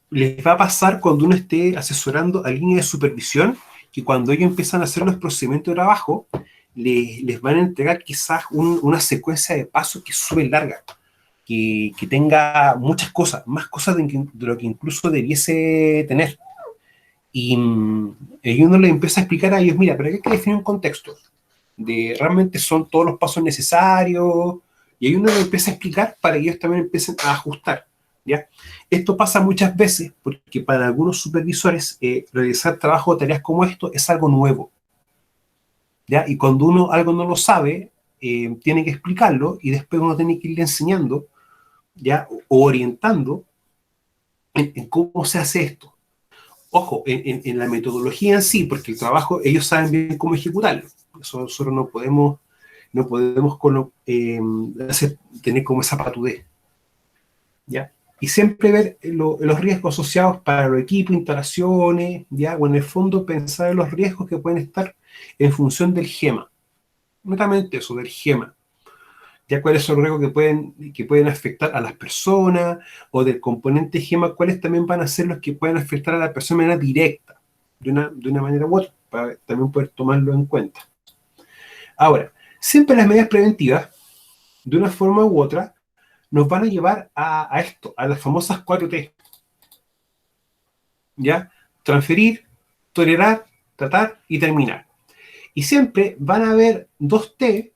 Les va a pasar cuando uno esté asesorando a línea de supervisión, que cuando ellos empiezan a hacer los procedimientos de trabajo, les van a entregar quizás una secuencia de pasos que es súper larga, que tenga muchas cosas, más cosas de lo que incluso debiese tener. Y uno le empieza a explicar a ellos, mira, pero hay que definir un contexto, de realmente son todos los pasos necesarios, y ahí uno le empieza a explicar para que ellos también empiecen a ajustar, ¿ya? Esto pasa muchas veces porque para algunos supervisores realizar trabajo o tareas como esto es algo nuevo, ¿ya? Y cuando uno algo no lo sabe, tiene que explicarlo, y después uno tiene que irle enseñando, ¿ya? O orientando en cómo se hace esto. Ojo, en la metodología en sí, porque el trabajo, ellos saben bien cómo ejecutarlo. Eso nosotros no podemos tener como esa patudez, ¿ya? Y siempre ver los riesgos asociados para los equipos, instalaciones, ¿ya? O en el fondo pensar en los riesgos que pueden estar en función del GEMA. Netamente eso, del GEMA. Ya cuáles son los riesgos que pueden afectar a las personas, o del componente GEMA, cuáles también van a ser los que pueden afectar a la persona de manera directa, de una manera u otra, para también poder tomarlo en cuenta. Ahora, siempre las medidas preventivas, de una forma u otra, nos van a llevar a esto, a las famosas 4T. ¿Ya? Transferir, tolerar, tratar y terminar. Y siempre van a haber 2T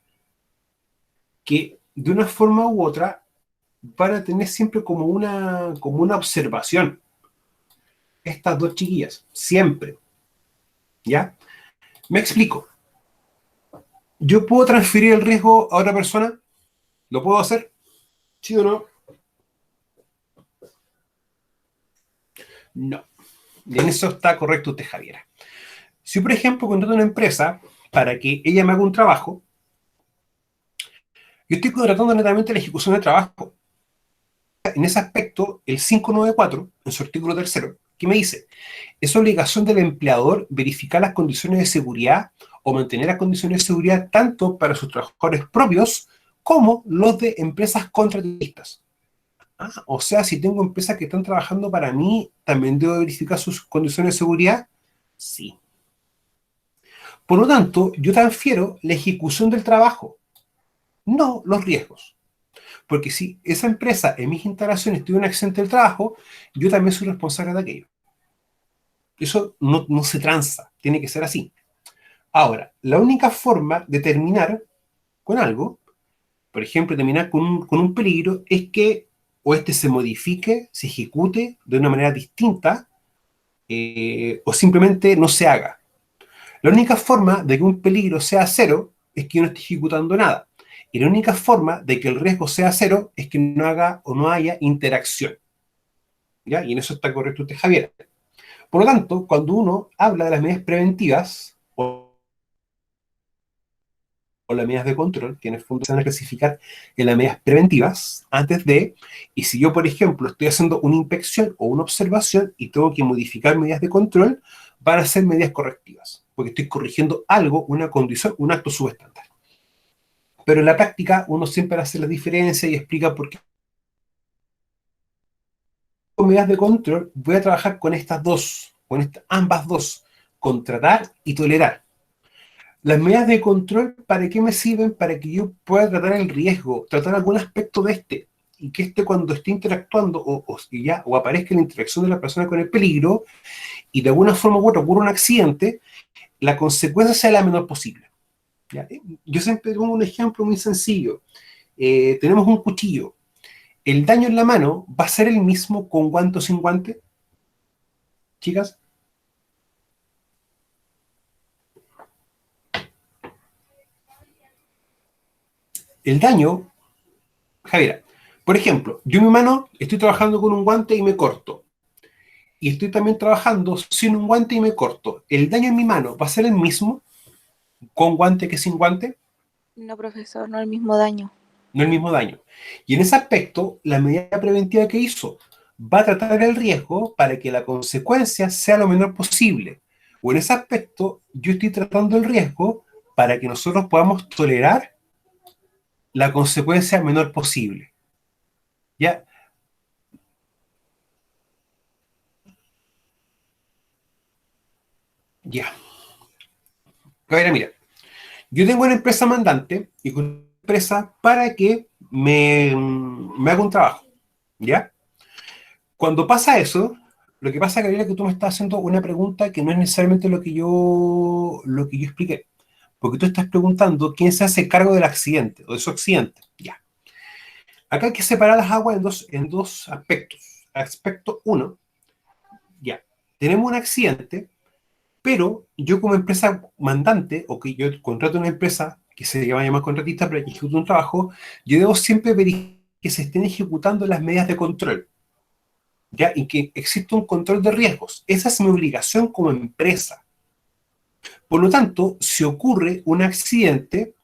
que de una forma u otra van a tener siempre como una observación. Estas dos chiquillas, siempre. ¿Ya? Me explico. ¿Yo puedo transferir el riesgo a otra persona? ¿Lo puedo hacer? ¿Sí o no? No. Y en eso está correcto usted, Javiera. Si, por ejemplo, contrato a una empresa para que ella me haga un trabajo, yo estoy contratando netamente la ejecución del trabajo. En ese aspecto, el 594, en su artículo tercero, ¿qué me dice? Es obligación del empleador verificar las condiciones de seguridad o mantener las condiciones de seguridad tanto para sus trabajadores propios como los de empresas contratistas. O sea, si tengo empresas que están trabajando para mí, ¿también debo verificar sus condiciones de seguridad? Sí. Por lo tanto, yo transfiero la ejecución del trabajo, no los riesgos. Porque si esa empresa en mis instalaciones tuvo un accidente del trabajo, yo también soy responsable de aquello. Eso no se tranza, tiene que ser así. Ahora, la única forma de terminar con algo, por ejemplo, terminar con un peligro, es que o este se modifique, se ejecute de una manera distinta, o simplemente no se haga. La única forma de que un peligro sea cero es que yo no esté ejecutando nada. Y la única forma de que el riesgo sea cero es que no haga o no haya interacción. ¿Ya? Y en eso está correcto usted, Javier. Por lo tanto, cuando uno habla de las medidas preventivas o las medidas de control, que en el fondo se van a clasificar en las medidas preventivas antes de, y si yo, por ejemplo, estoy haciendo una inspección o una observación y tengo que modificar medidas de control, van a ser medidas correctivas, porque estoy corrigiendo algo, una condición, un acto subestándar. Pero en la práctica uno siempre hace la diferencia y explica por qué. Con medidas de control voy a trabajar con ambas dos, contratar y tolerar. Las medidas de control, ¿para qué me sirven? Para que yo pueda tratar el riesgo, tratar algún aspecto de este, y que cuando esté interactuando o aparezca la interacción de la persona con el peligro, y de alguna forma u otra ocurre un accidente, la consecuencia sea la menor posible. ¿Ya? Yo siempre pongo un ejemplo muy sencillo. Tenemos un cuchillo. ¿El daño en la mano va a ser el mismo con guante o sin guante? Chicas. El daño, Javiera, por ejemplo, yo en mi mano estoy trabajando con un guante y me corto. Y estoy también trabajando sin un guante y me corto. ¿El daño en mi mano va a ser el mismo con guante que sin guante? No, profesor, no el mismo daño. No el mismo daño. Y en ese aspecto, la medida preventiva que hizo va a tratar el riesgo para que la consecuencia sea lo menor posible. O en ese aspecto, yo estoy tratando el riesgo para que nosotros podamos tolerar la consecuencia menor posible. ¿Ya? Ya. Ahora, mira, yo tengo una empresa mandante y con una empresa para que me haga un trabajo. ¿Ya? Cuando pasa eso, lo que pasa, Gabriela, es que tú me estás haciendo una pregunta que no es necesariamente lo que yo expliqué. Porque tú estás preguntando quién se hace cargo del accidente o de su accidente. Ya. Acá hay que separar las aguas en dos aspectos. Aspecto uno, ya. Tenemos un accidente, pero yo como empresa mandante, o que yo contrato una empresa que se llama llamar contratista para que ejecute un trabajo, yo debo siempre verificar que se estén ejecutando las medidas de control. ¿Ya? Y que existe un control de riesgos. Esa es mi obligación como empresa. Por lo tanto, si ocurre un accidente,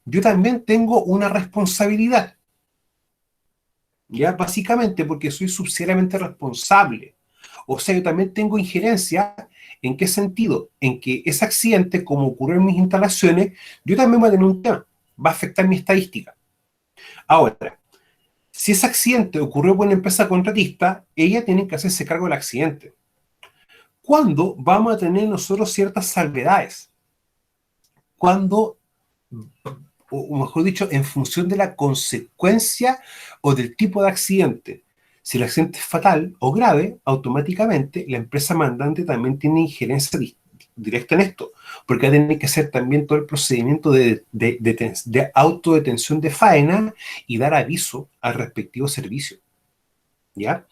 yo también tengo una responsabilidad. ¿Ya? Básicamente porque soy subsidiariamente responsable. O sea, yo también tengo injerencia. ¿En qué sentido? En que ese accidente, como ocurrió en mis instalaciones, yo también voy a tener un tema. Va a afectar mi estadística. Ahora, si ese accidente ocurrió con una empresa contratista, ella tiene que hacerse cargo del accidente. ¿Cuándo vamos a tener nosotros ciertas salvedades? Cuando o mejor dicho, en función de la consecuencia o del tipo de accidente. Si el accidente es fatal o grave, automáticamente la empresa mandante también tiene injerencia directa en esto, porque va a tener que hacer también todo el procedimiento de autodetención de faena y dar aviso al respectivo servicio. ¿Ya?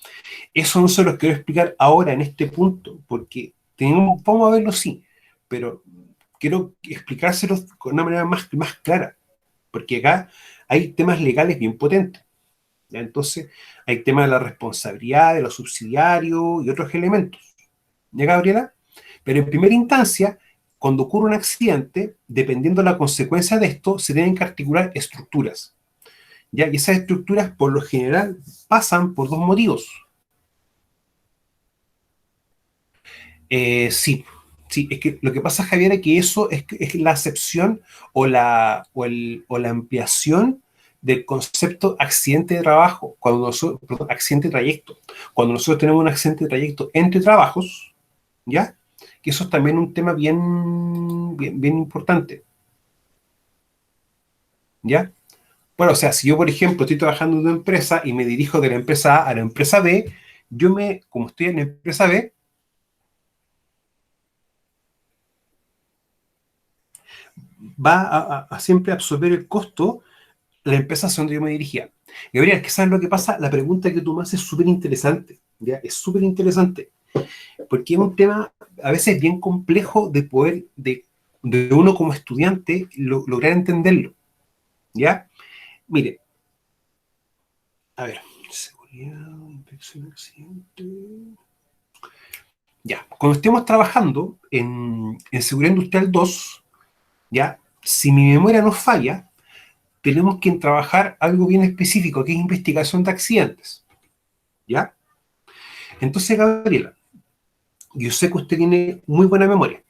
Eso no se los quiero explicar ahora en este punto, porque vamos a verlo sí, pero quiero explicárselos con una manera más clara, porque acá hay temas legales bien potentes. ¿Ya? Entonces, hay temas de la responsabilidad, de los subsidiarios y otros elementos. ¿Ya, Gabriela? Pero en primera instancia, cuando ocurre un accidente, dependiendo de la consecuencia de esto, se tienen que articular estructuras. ¿Ya? Y esas estructuras, por lo general, pasan por dos motivos. Sí, sí, es que lo que pasa, Javier, es que eso es la acepción o la ampliación del concepto accidente de trabajo, perdón, accidente de trayecto. Cuando nosotros tenemos un accidente de trayecto entre trabajos, ¿ya? Que eso es también un tema bien importante, ¿ya? Bueno, o sea, si yo, por ejemplo, estoy trabajando en una empresa y me dirijo de la empresa A a la empresa B, como estoy en la empresa B, va a siempre absorber el costo la empresa hacia donde yo me dirigía. Gabriel, ¿qué sabes lo que pasa? La pregunta que tú me haces es súper interesante, ¿ya? Es súper interesante, porque es un tema a veces bien complejo de poder, de uno como estudiante, lograr entenderlo, ¿ya? Mire, a ver, seguridad, inspección, accidente. Ya, cuando estemos trabajando en Seguridad Industrial 2, ¿ya? Si mi memoria no falla, tenemos que trabajar algo bien específico, que es investigación de accidentes, ¿ya? Entonces, Gabriela, yo sé que usted tiene muy buena memoria.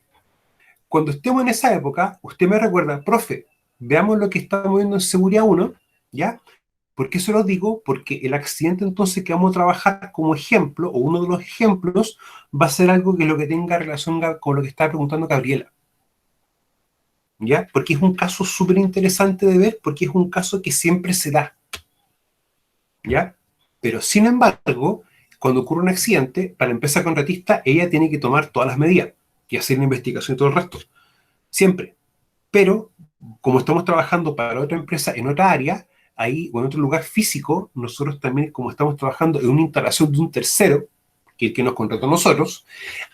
Cuando estemos en esa época, usted me recuerda, profe, veamos lo que estamos viendo en Seguridad 1, ¿ya? ¿Por qué se lo digo? Porque el accidente entonces que vamos a trabajar como ejemplo, o uno de los ejemplos, va a ser algo que lo que tenga relación con lo que estaba preguntando Gabriela, ¿ya? Porque es un caso súper interesante de ver, porque es un caso que siempre se da, ¿ya? Pero sin embargo, cuando ocurre un accidente, para la empresa contratista, ella tiene que tomar todas las medidas y hacer la investigación y todo el resto, siempre. Pero, como estamos trabajando para otra empresa en otra área, ahí o en otro lugar físico, nosotros también, como estamos trabajando en una instalación de un tercero, que es el que nos contrató a nosotros,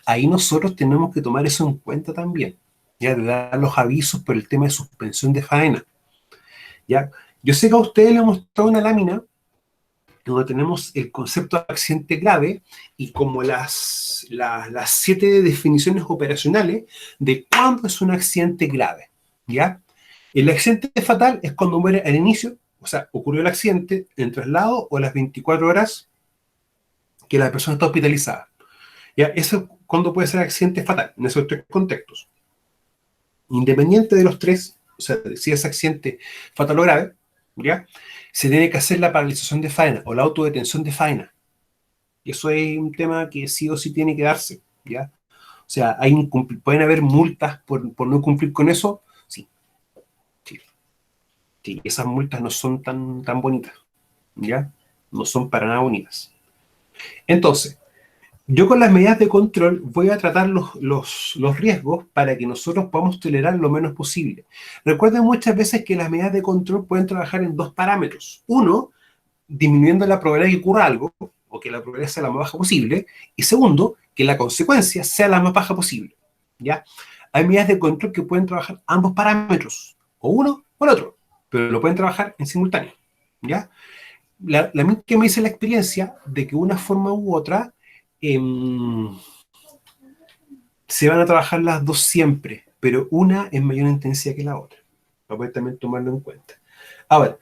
ahí nosotros tenemos que tomar eso en cuenta también, ya de dar los avisos por el tema de suspensión de faena. ¿Ya? Yo sé que a ustedes les he mostrado una lámina donde tenemos el concepto de accidente grave y como las 7 definiciones operacionales de cuándo es un accidente grave, ¿ya? El accidente fatal es cuando muere al inicio, o sea, ocurrió el accidente en traslado o a las 24 horas que la persona está hospitalizada, ¿ya? Eso es cuando puede ser accidente fatal, en esos 3 contextos. Independiente de los 3, o sea, si es accidente fatal o grave, ¿ya? Se tiene que hacer la paralización de faena o la autodetención de faena. Y eso es un tema que sí o sí tiene que darse, ¿ya? O sea, pueden haber multas por no cumplir con eso, sí, sí, sí. Esas multas no son tan bonitas, ¿ya? No son para nada bonitas. Entonces, yo con las medidas de control voy a tratar los riesgos para que nosotros podamos tolerar lo menos posible. Recuerden muchas veces que las medidas de control pueden trabajar en 2 parámetros. Uno, disminuyendo la probabilidad de que ocurra algo, o que la probabilidad sea la más baja posible, y segundo, que la consecuencia sea la más baja posible, ¿ya? Hay medidas de control que pueden trabajar ambos parámetros, o uno o el otro, pero lo pueden trabajar en simultáneo, ¿ya? Que me dice la experiencia de que una forma u otra se van a trabajar las dos siempre, pero una en mayor intensidad que la otra, para poder también tomarlo en cuenta. Ahora,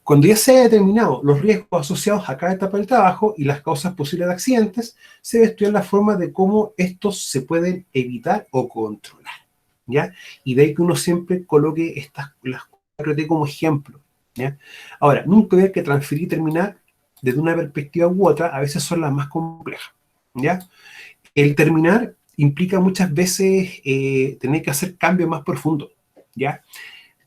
cuando ya se haya determinado los riesgos asociados a cada etapa del trabajo y las causas posibles de accidentes, se debe estudiar la forma de cómo estos se pueden evitar o controlar, ¿ya? Y de ahí que uno siempre coloque las 4T como ejemplo, ¿ya? Ahora, nunca hay que transferir y terminar desde una perspectiva u otra, a veces son las más complejas, ¿ya? El terminar implica muchas veces tener que hacer cambios más profundos, ¿ya?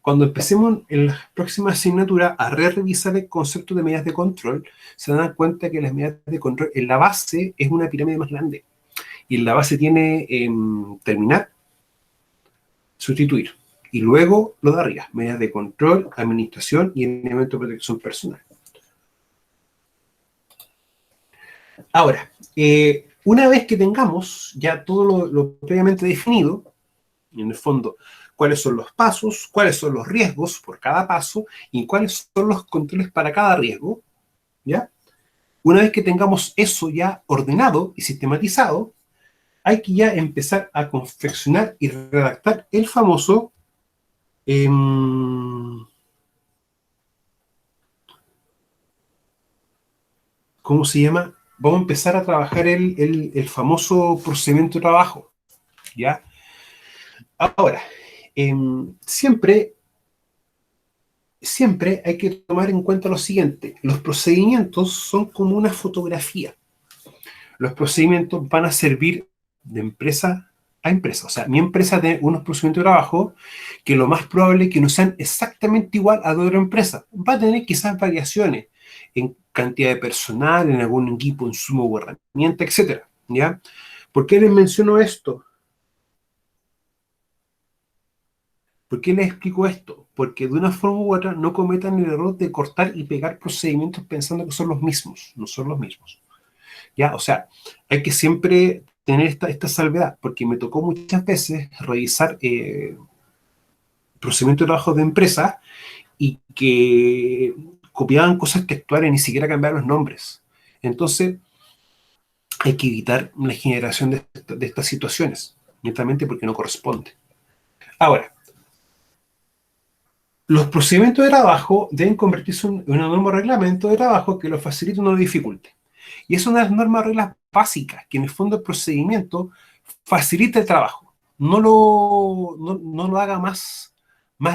cuando empecemos en la próxima asignatura a revisar el concepto de medidas de control, se dan cuenta que las medidas de control en la base es una pirámide más grande. Y en la base tiene terminar, sustituir. Y luego lo de arriba, medidas de control, administración y elementos de protección personal. Ahora, una vez que tengamos ya todo lo previamente definido, en el fondo, cuáles son los pasos, cuáles son los riesgos por cada paso y cuáles son los controles para cada riesgo, ¿ya? Una vez que tengamos eso ya ordenado y sistematizado, hay que ya empezar a confeccionar y redactar el famoso ¿cómo se llama? Vamos a empezar a trabajar el famoso procedimiento de trabajo, ¿ya? Ahora, siempre hay que tomar en cuenta lo siguiente. Los procedimientos son como una fotografía. Los procedimientos van a servir de empresa a empresa. O sea, mi empresa tiene unos procedimientos de trabajo que lo más probable es que no sean exactamente igual a de otra empresa. Va a tener quizás variaciones en cantidad de personal, en algún equipo, insumo o herramienta, etc. ¿Ya? ¿Por qué les menciono esto? ¿Por qué les explico esto? Porque de una forma u otra no cometan el error de cortar y pegar procedimientos pensando que son los mismos. No son los mismos. ¿Ya? O sea, hay que siempre tener esta salvedad, porque me tocó muchas veces revisar procedimientos de trabajo de empresa y que copiaban cosas textuales, ni siquiera cambiaban los nombres. Entonces, hay que evitar la generación de estas situaciones, netamente porque no corresponde. Ahora, los procedimientos de trabajo deben convertirse en una norma o reglamento de trabajo que lo facilite o no lo dificulte. Y es una de las normas o reglas básicas, que en el fondo el procedimiento facilita el trabajo, no lo haga más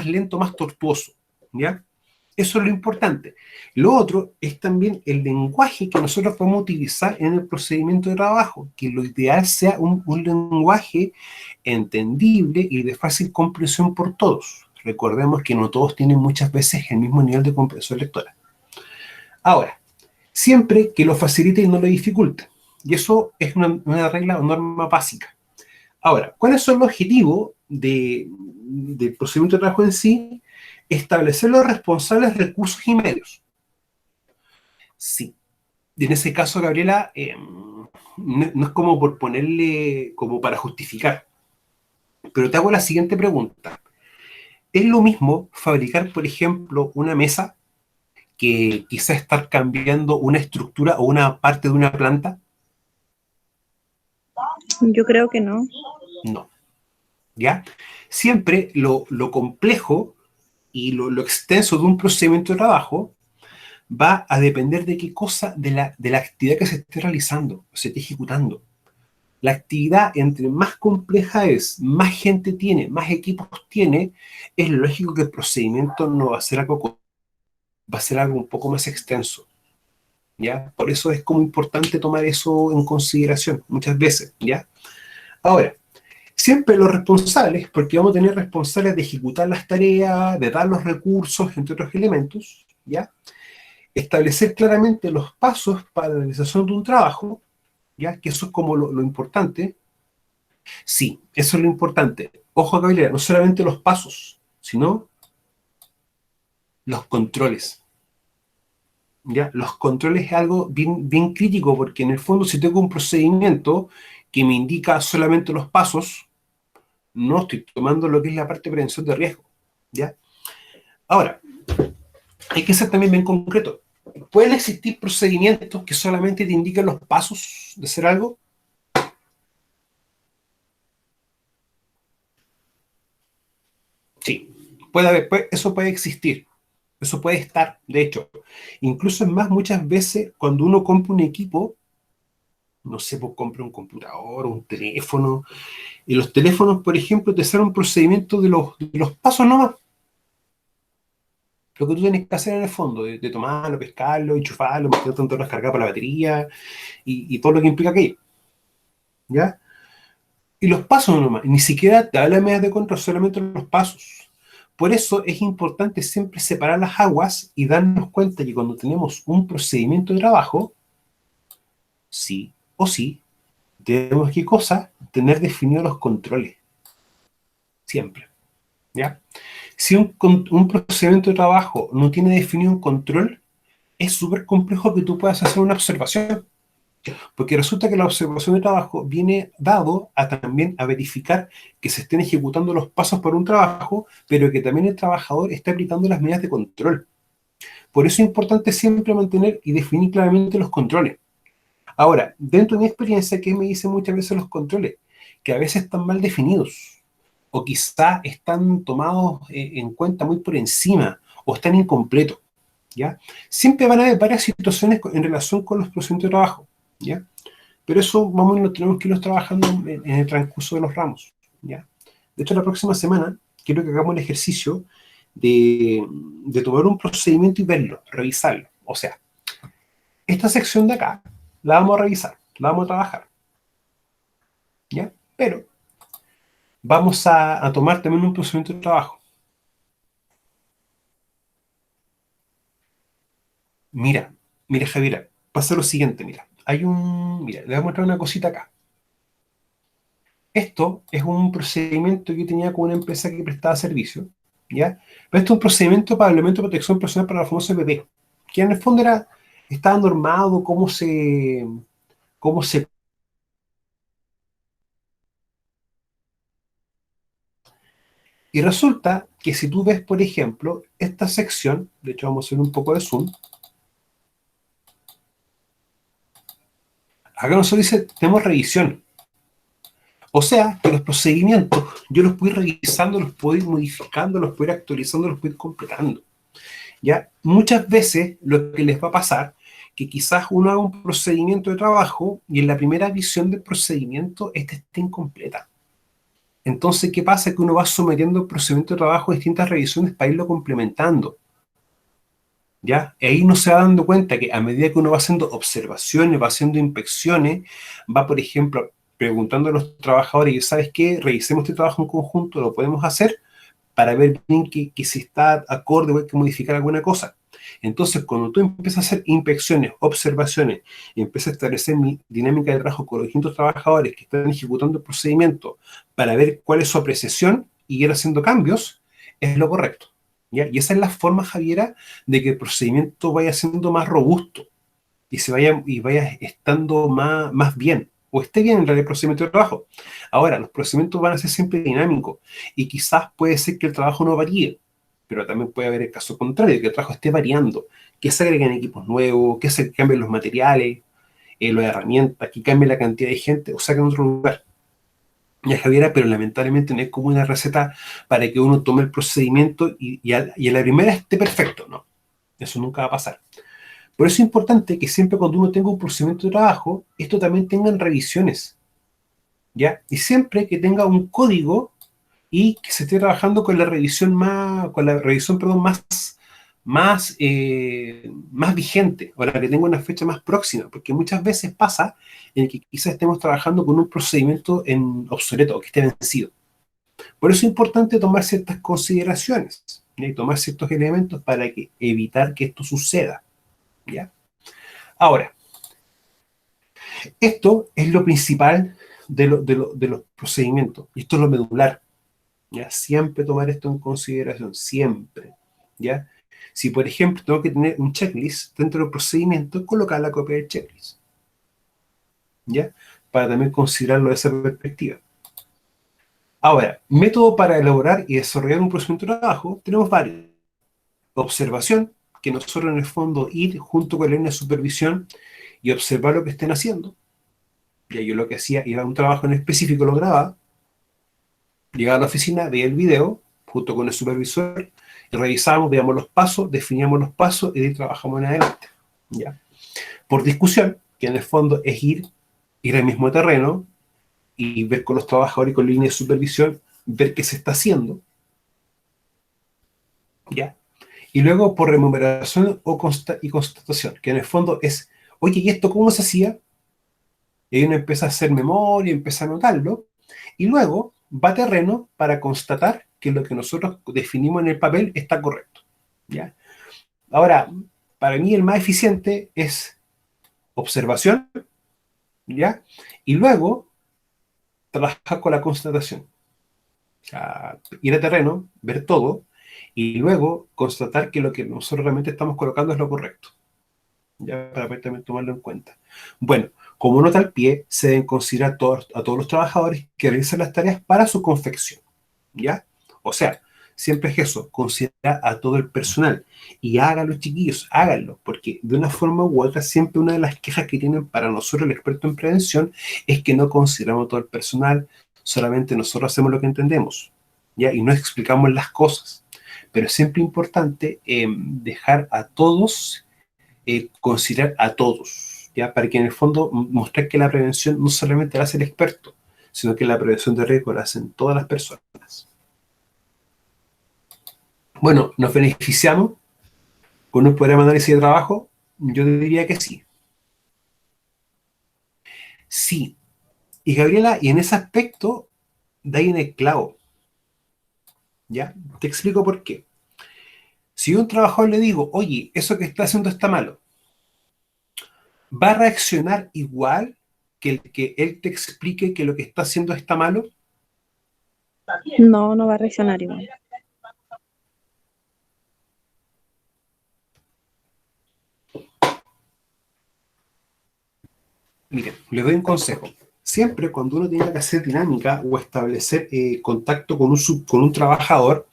lento, más tortuoso, ¿ya? Eso es lo importante. Lo otro es también el lenguaje que nosotros podemos utilizar en el procedimiento de trabajo, que lo ideal sea un lenguaje entendible y de fácil comprensión por todos. Recordemos que no todos tienen muchas veces el mismo nivel de comprensión lectora. Ahora, siempre que lo facilite y no lo dificulte. Y eso es una regla o norma básica. Ahora, ¿cuáles son los objetivos del procedimiento de trabajo en sí? Establecer los responsables, recursos y medios. Sí. En ese caso, Gabriela, no es como por ponerle, como para justificar. Pero te hago la siguiente pregunta. ¿Es lo mismo fabricar, por ejemplo, una mesa que quizá estar cambiando una estructura o una parte de una planta? Yo creo que no. No. ¿Ya? Siempre lo complejo y lo extenso de un procedimiento de trabajo va a depender de qué cosa, de la actividad que se esté realizando, se esté ejecutando. La actividad, entre más compleja es, más gente tiene, más equipos tiene, es lógico que el procedimiento no va a ser algo, va a ser algo un poco más extenso, ¿ya? Por eso es como importante tomar eso en consideración muchas veces, ¿ya? Ahora, siempre los responsables, porque vamos a tener responsables de ejecutar las tareas, de dar los recursos, entre otros elementos, ¿ya? Establecer claramente los pasos para la realización de un trabajo, ¿ya? Que eso es como lo importante. Sí, eso es lo importante. Ojo, Gabriela, no solamente los pasos, sino los controles, ¿ya? Los controles es algo bien, bien crítico, porque en el fondo si tengo un procedimiento que me indica solamente los pasos, no estoy tomando lo que es la parte de prevención de riesgo, ¿ya? Ahora, hay que ser también bien concreto. ¿Pueden existir procedimientos que solamente te indican los pasos de hacer algo? Sí, puede haber, eso puede existir, eso puede estar, de hecho. Incluso es más, muchas veces cuando uno compra un equipo, no sé, pues compra un computador, un teléfono, y los teléfonos, por ejemplo, te sale un procedimiento de los pasos nomás. Lo que tú tienes que hacer en el fondo, de tomarlo, pescarlo, enchufarlo, meter tanto las cargas para la batería y todo lo que implica aquello. ¿Ya? Y los pasos nomás, ni siquiera te habla de medidas de control, solamente los pasos. Por eso es importante siempre separar las aguas y darnos cuenta que cuando tenemos un procedimiento de trabajo, sí o sí, debemos, ¿qué cosa? Tener definidos los controles. Siempre. ¿Ya? Si un procedimiento de trabajo no tiene definido un control, es súper complejo que tú puedas hacer una observación. Porque resulta que la observación de trabajo viene dado también a verificar que se estén ejecutando los pasos por un trabajo, pero que también el trabajador esté aplicando las medidas de control. Por eso es importante siempre mantener y definir claramente los controles. Ahora, dentro de mi experiencia, ¿qué me dicen muchas veces los controles? Que a veces están mal definidos, o quizá están tomados en cuenta muy por encima, o están incompletos, ¿ya? Siempre van a haber varias situaciones en relación con los procedimientos de trabajo, ¿ya? Pero eso lo tenemos que irlos trabajando en el transcurso de los ramos, ¿ya? De hecho, la próxima semana quiero que hagamos el ejercicio de tomar un procedimiento y verlo, revisarlo. O sea, esta sección de acá la vamos a revisar, la vamos a trabajar, ¿ya? Pero vamos a tomar también un procedimiento de trabajo. Mira, mira Javiera, pasa lo siguiente, mira. Mira, le voy a mostrar una cosita acá. Esto es un procedimiento que yo tenía con una empresa que prestaba servicio, ¿ya? Pero esto es un procedimiento para el elemento de protección personal para la famosa EPP, que en el fondo estaba normado cómo se. Y resulta que si tú ves, por ejemplo, esta sección, de hecho vamos a hacer un poco de zoom, acá nosotros dice, tenemos revisión. O sea, que los procedimientos yo los puedo ir revisando, los puedo ir modificando, los puedo ir actualizando, los puedo ir completando. ¿Ya? Muchas veces lo que les va a pasar, que quizás uno haga un procedimiento de trabajo y en la primera visión del procedimiento este esté incompleta. Entonces, ¿qué pasa? Que uno va sometiendo el procedimiento de trabajo a distintas revisiones para irlo complementando. ¿Ya? Y ahí uno se va dando cuenta que a medida que uno va haciendo observaciones, va haciendo inspecciones, va, por ejemplo, preguntando a los trabajadores, ¿sabes qué? Revisemos este trabajo en conjunto, lo podemos hacer para ver bien que si está acorde o hay que modificar alguna cosa. Entonces, cuando tú empiezas a hacer inspecciones, observaciones, y empiezas a establecer mi dinámica de trabajo con los distintos trabajadores que están ejecutando el procedimiento para ver cuál es su apreciación y ir haciendo cambios, es lo correcto. ¿Ya? Y esa es la forma, Javiera, de que el procedimiento vaya siendo más robusto y vaya estando más bien, o esté bien en realidad el procedimiento de trabajo. Ahora, los procedimientos van a ser siempre dinámicos, y quizás puede ser que el trabajo no varíe, pero también puede haber el caso contrario, que el trabajo esté variando, que se agreguen equipos nuevos, que se cambien los materiales, las herramientas, que cambie la cantidad de gente, o saquen otro lugar. Ya, Javiera, pero lamentablemente no es como una receta para que uno tome el procedimiento y a la primera esté perfecto, no. Eso nunca va a pasar. Por eso es importante que siempre cuando uno tenga un procedimiento de trabajo, esto también tengan revisiones, ¿ya? Y siempre que tenga un código y que se esté trabajando con la revisión perdón, más vigente, o la que tenga una fecha más próxima, porque muchas veces pasa en que quizás estemos trabajando con un procedimiento en obsoleto o que esté vencido. Por eso es importante tomar ciertas consideraciones, ¿ya? Y tomar ciertos elementos para evitar que esto suceda, ¿ya? Ahora, esto es lo principal de los procedimientos, y esto es lo medular, ¿ya? Siempre tomar esto en consideración, siempre, ¿ya? Si, por ejemplo, tengo que tener un checklist dentro del procedimiento, colocar la copia del checklist, ¿ya? Para también considerarlo desde esa perspectiva. Ahora, método para elaborar y desarrollar un procedimiento de trabajo, tenemos varios. Observación, que nosotros en el fondo ir junto con la línea de supervisión y observar lo que estén haciendo. Ya yo lo que hacía, iba a un trabajo en específico, lo grababa, llegaba a la oficina, veía el video, junto con el supervisor, y revisábamos, veíamos los pasos, definíamos los pasos y de ahí trabajamos en adelante. ¿Ya? Por discusión, que en el fondo es ir al mismo terreno y ver con los trabajadores y con la línea de supervisión, ver qué se está haciendo. ¿Ya? Y luego por remuneración y constatación, que en el fondo es, oye, ¿y esto cómo se hacía? Y ahí uno empieza a hacer memoria, empieza a anotarlo, y luego va a terreno para constatar que lo que nosotros definimos en el papel está correcto, ¿ya? Ahora, para mí el más eficiente es observación, ¿ya? Y luego trabajar con la constatación. O sea, ir a terreno, ver todo, y luego constatar que lo que nosotros realmente estamos colocando es lo correcto, ya para poder también tomarlo en cuenta. Bueno, como nota al pie, se deben considerar a todos los trabajadores que realizan las tareas para su confección, ¿ya? O sea, siempre es eso, considerar a todo el personal. Y háganlo, chiquillos, háganlo, porque de una forma u otra, siempre una de las quejas que tienen para nosotros, el experto en prevención, es que no consideramos a todo el personal, solamente nosotros hacemos lo que entendemos, ¿ya? Y no explicamos las cosas. Pero es siempre importante dejar a todos, considerar a todos, ¿ya? Para que en el fondo mostrar que la prevención no solamente la hace el experto, sino que la prevención de riesgo la hacen todas las personas. Bueno, ¿nos beneficiamos con un programa de análisis de trabajo? Yo diría que sí. Sí. Y Gabriela, y en ese aspecto, da ahí en el clavo. ¿Ya? Te explico por qué. Si yo a un trabajador le digo, oye, eso que está haciendo está malo, ¿va a reaccionar igual que el que él te explique que lo que está haciendo está malo? No, no va a reaccionar igual. Miren, les doy un consejo. Siempre cuando uno tiene que hacer dinámica o establecer contacto con un trabajador,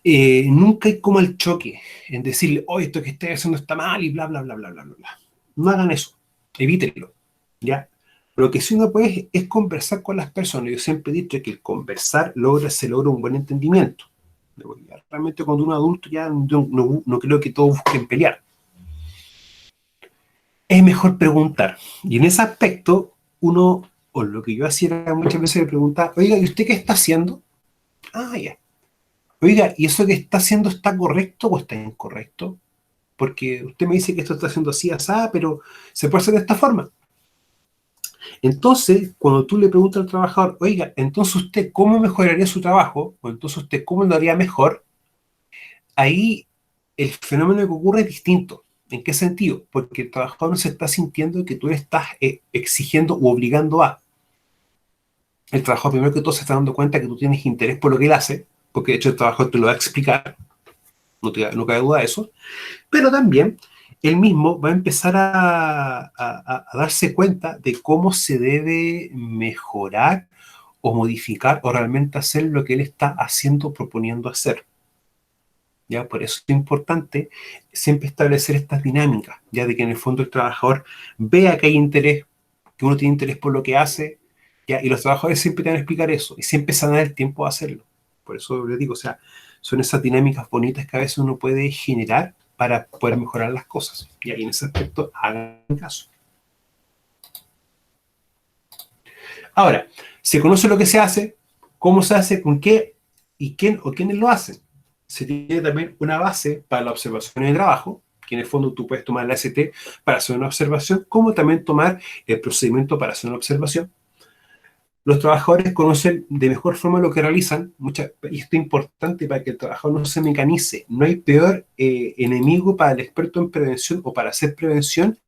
nunca hay como el choque en decirle, oye, esto que estés haciendo está mal y bla, bla, bla, bla, bla, bla, bla. No hagan eso, evítenlo, ¿ya? Lo que sí uno puede es conversar con las personas. Yo siempre he dicho que el conversar se logra un buen entendimiento. Realmente cuando uno es adulto ya no creo que todos busquen pelear. Es mejor preguntar. Y en ese aspecto, uno, o lo que yo hacía era muchas veces le preguntaba, oiga, ¿y usted qué está haciendo? Ah, ya. Oiga, ¿y eso que está haciendo está correcto o está incorrecto? Porque usted me dice que esto está haciendo así, así, pero se puede hacer de esta forma. Entonces, cuando tú le preguntas al trabajador, oiga, entonces usted cómo mejoraría su trabajo, o entonces usted cómo lo haría mejor, ahí el fenómeno que ocurre es distinto. ¿En qué sentido? Porque el trabajador no se está sintiendo que tú le estás exigiendo u obligando a. El trabajador primero que todo se está dando cuenta que tú tienes interés por lo que él hace, porque de hecho el trabajador te lo va a explicar, no cabe duda de eso, pero también él mismo va a empezar a darse cuenta de cómo se debe mejorar o modificar o realmente hacer lo que él está haciendo, proponiendo hacer. ¿Ya? Por eso es importante siempre establecer estas dinámicas, ya de que en el fondo el trabajador vea que hay interés, que uno tiene interés por lo que hace, ¿ya? Y los trabajadores siempre te van a explicar eso, y siempre se van a dar el tiempo de hacerlo. Por eso les digo, o sea, son esas dinámicas bonitas que a veces uno puede generar para poder mejorar las cosas. Y ahí en ese aspecto, hagan caso. Ahora, se conoce lo que se hace, cómo se hace, con qué y quién o quiénes lo hacen. Se tiene también una base para la observación de trabajo, que en el fondo tú puedes tomar la ST para hacer una observación, como también tomar el procedimiento para hacer una observación. Los trabajadores conocen de mejor forma lo que realizan, y esto es importante para que el trabajador no se mecanice. No hay peor enemigo para el experto en prevención o para hacer prevención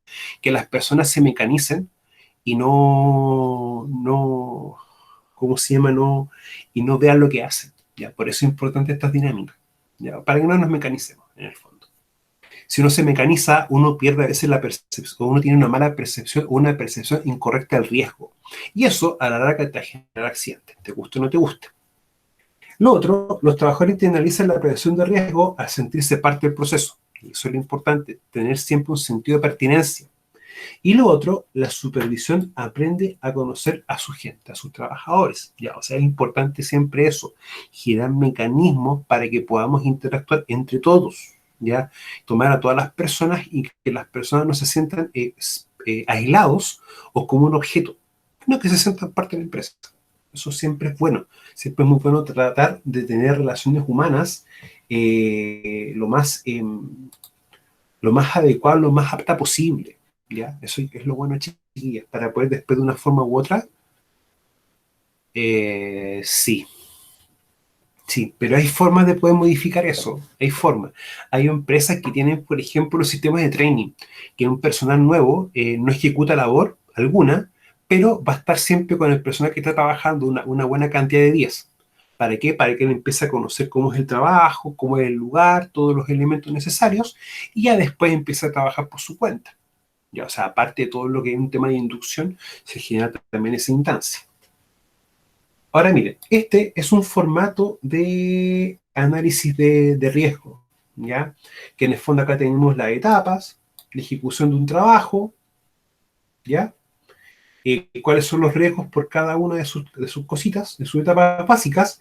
que las personas se mecanicen y ¿cómo se llama? Y no vean lo que hacen. ¿Ya? Por eso es importante estas dinámicas, ¿ya? Para que no nos mecanicemos, en el fondo. Si uno se mecaniza, uno pierde a veces la percepción, uno tiene una mala percepción o una percepción incorrecta del riesgo. Y eso a la larga te genera accidentes, te guste o no te guste. Lo otro, los trabajadores internalizan la prevención de riesgo al sentirse parte del proceso. Y eso es lo importante, tener siempre un sentido de pertinencia. Y lo otro, la supervisión aprende a conocer a su gente, a sus trabajadores. ¿Ya? O sea, es importante siempre eso, generar mecanismos para que podamos interactuar entre todos, ¿ya? Tomar a todas las personas y que las personas no se sientan aislados o como un objeto, no que se sientan parte de la empresa. Eso siempre es bueno. Siempre es muy bueno tratar de tener relaciones humanas lo más adecuado, lo más apta posible. ¿Ya? Eso es lo bueno, chiquillas, para poder después de una forma u otra, sí. Sí, pero hay formas de poder modificar eso. Hay formas. Hay empresas que tienen, por ejemplo, los sistemas de training, que un personal nuevo no ejecuta labor alguna, pero va a estar siempre con el personal que está trabajando una buena cantidad de días. ¿Para qué? Para que él empiece a conocer cómo es el trabajo, cómo es el lugar, todos los elementos necesarios, y ya después empieza a trabajar por su cuenta. Ya, o sea, aparte de todo lo que es un tema de inducción, se genera también esa instancia. Ahora miren, este es un formato de análisis de riesgo, ¿ya? Que en el fondo acá tenemos las etapas, la ejecución de un trabajo, ¿ya? Cuáles son los riesgos por cada una de sus cositas, de sus etapas básicas,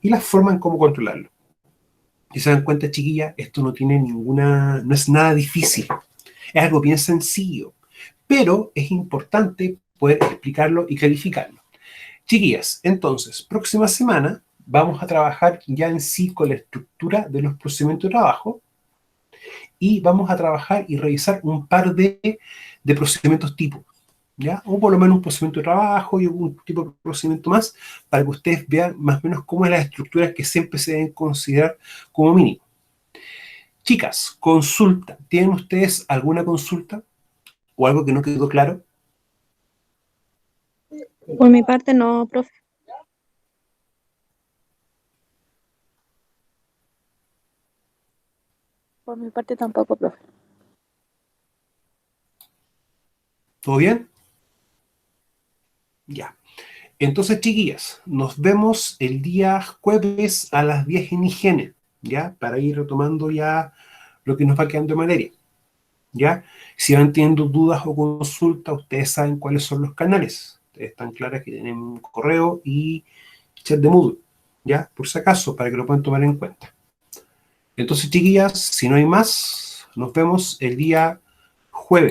y la forma en cómo controlarlo. Y se dan cuenta, chiquilla, esto no tiene no es nada difícil, es algo bien sencillo, pero es importante poder explicarlo y clarificarlo. Chiquillas, entonces, próxima semana vamos a trabajar ya en sí con la estructura de los procedimientos de trabajo y vamos a trabajar y revisar un par de procedimientos tipo, ¿ya? O por lo menos un procedimiento de trabajo y un tipo de procedimiento más para que ustedes vean más o menos cómo es las estructuras que siempre se deben considerar como mínimo. Chicas, consulta. ¿Tienen ustedes alguna consulta o algo que no quedó claro? Por mi parte no, profe. Por mi parte tampoco, profe. ¿Todo bien? Ya. Entonces, chiquillas, nos vemos el día jueves a las 10 en higiene, ¿ya? Para ir retomando ya lo que nos va quedando de materia, ¿ya? Si van teniendo dudas o consultas, ustedes saben cuáles son los canales. Ustedes están claras que tienen un correo y chat de Moodle, ¿ya? Por si acaso, para que lo puedan tomar en cuenta. Entonces, chiquillas, si no hay más, nos vemos el día jueves.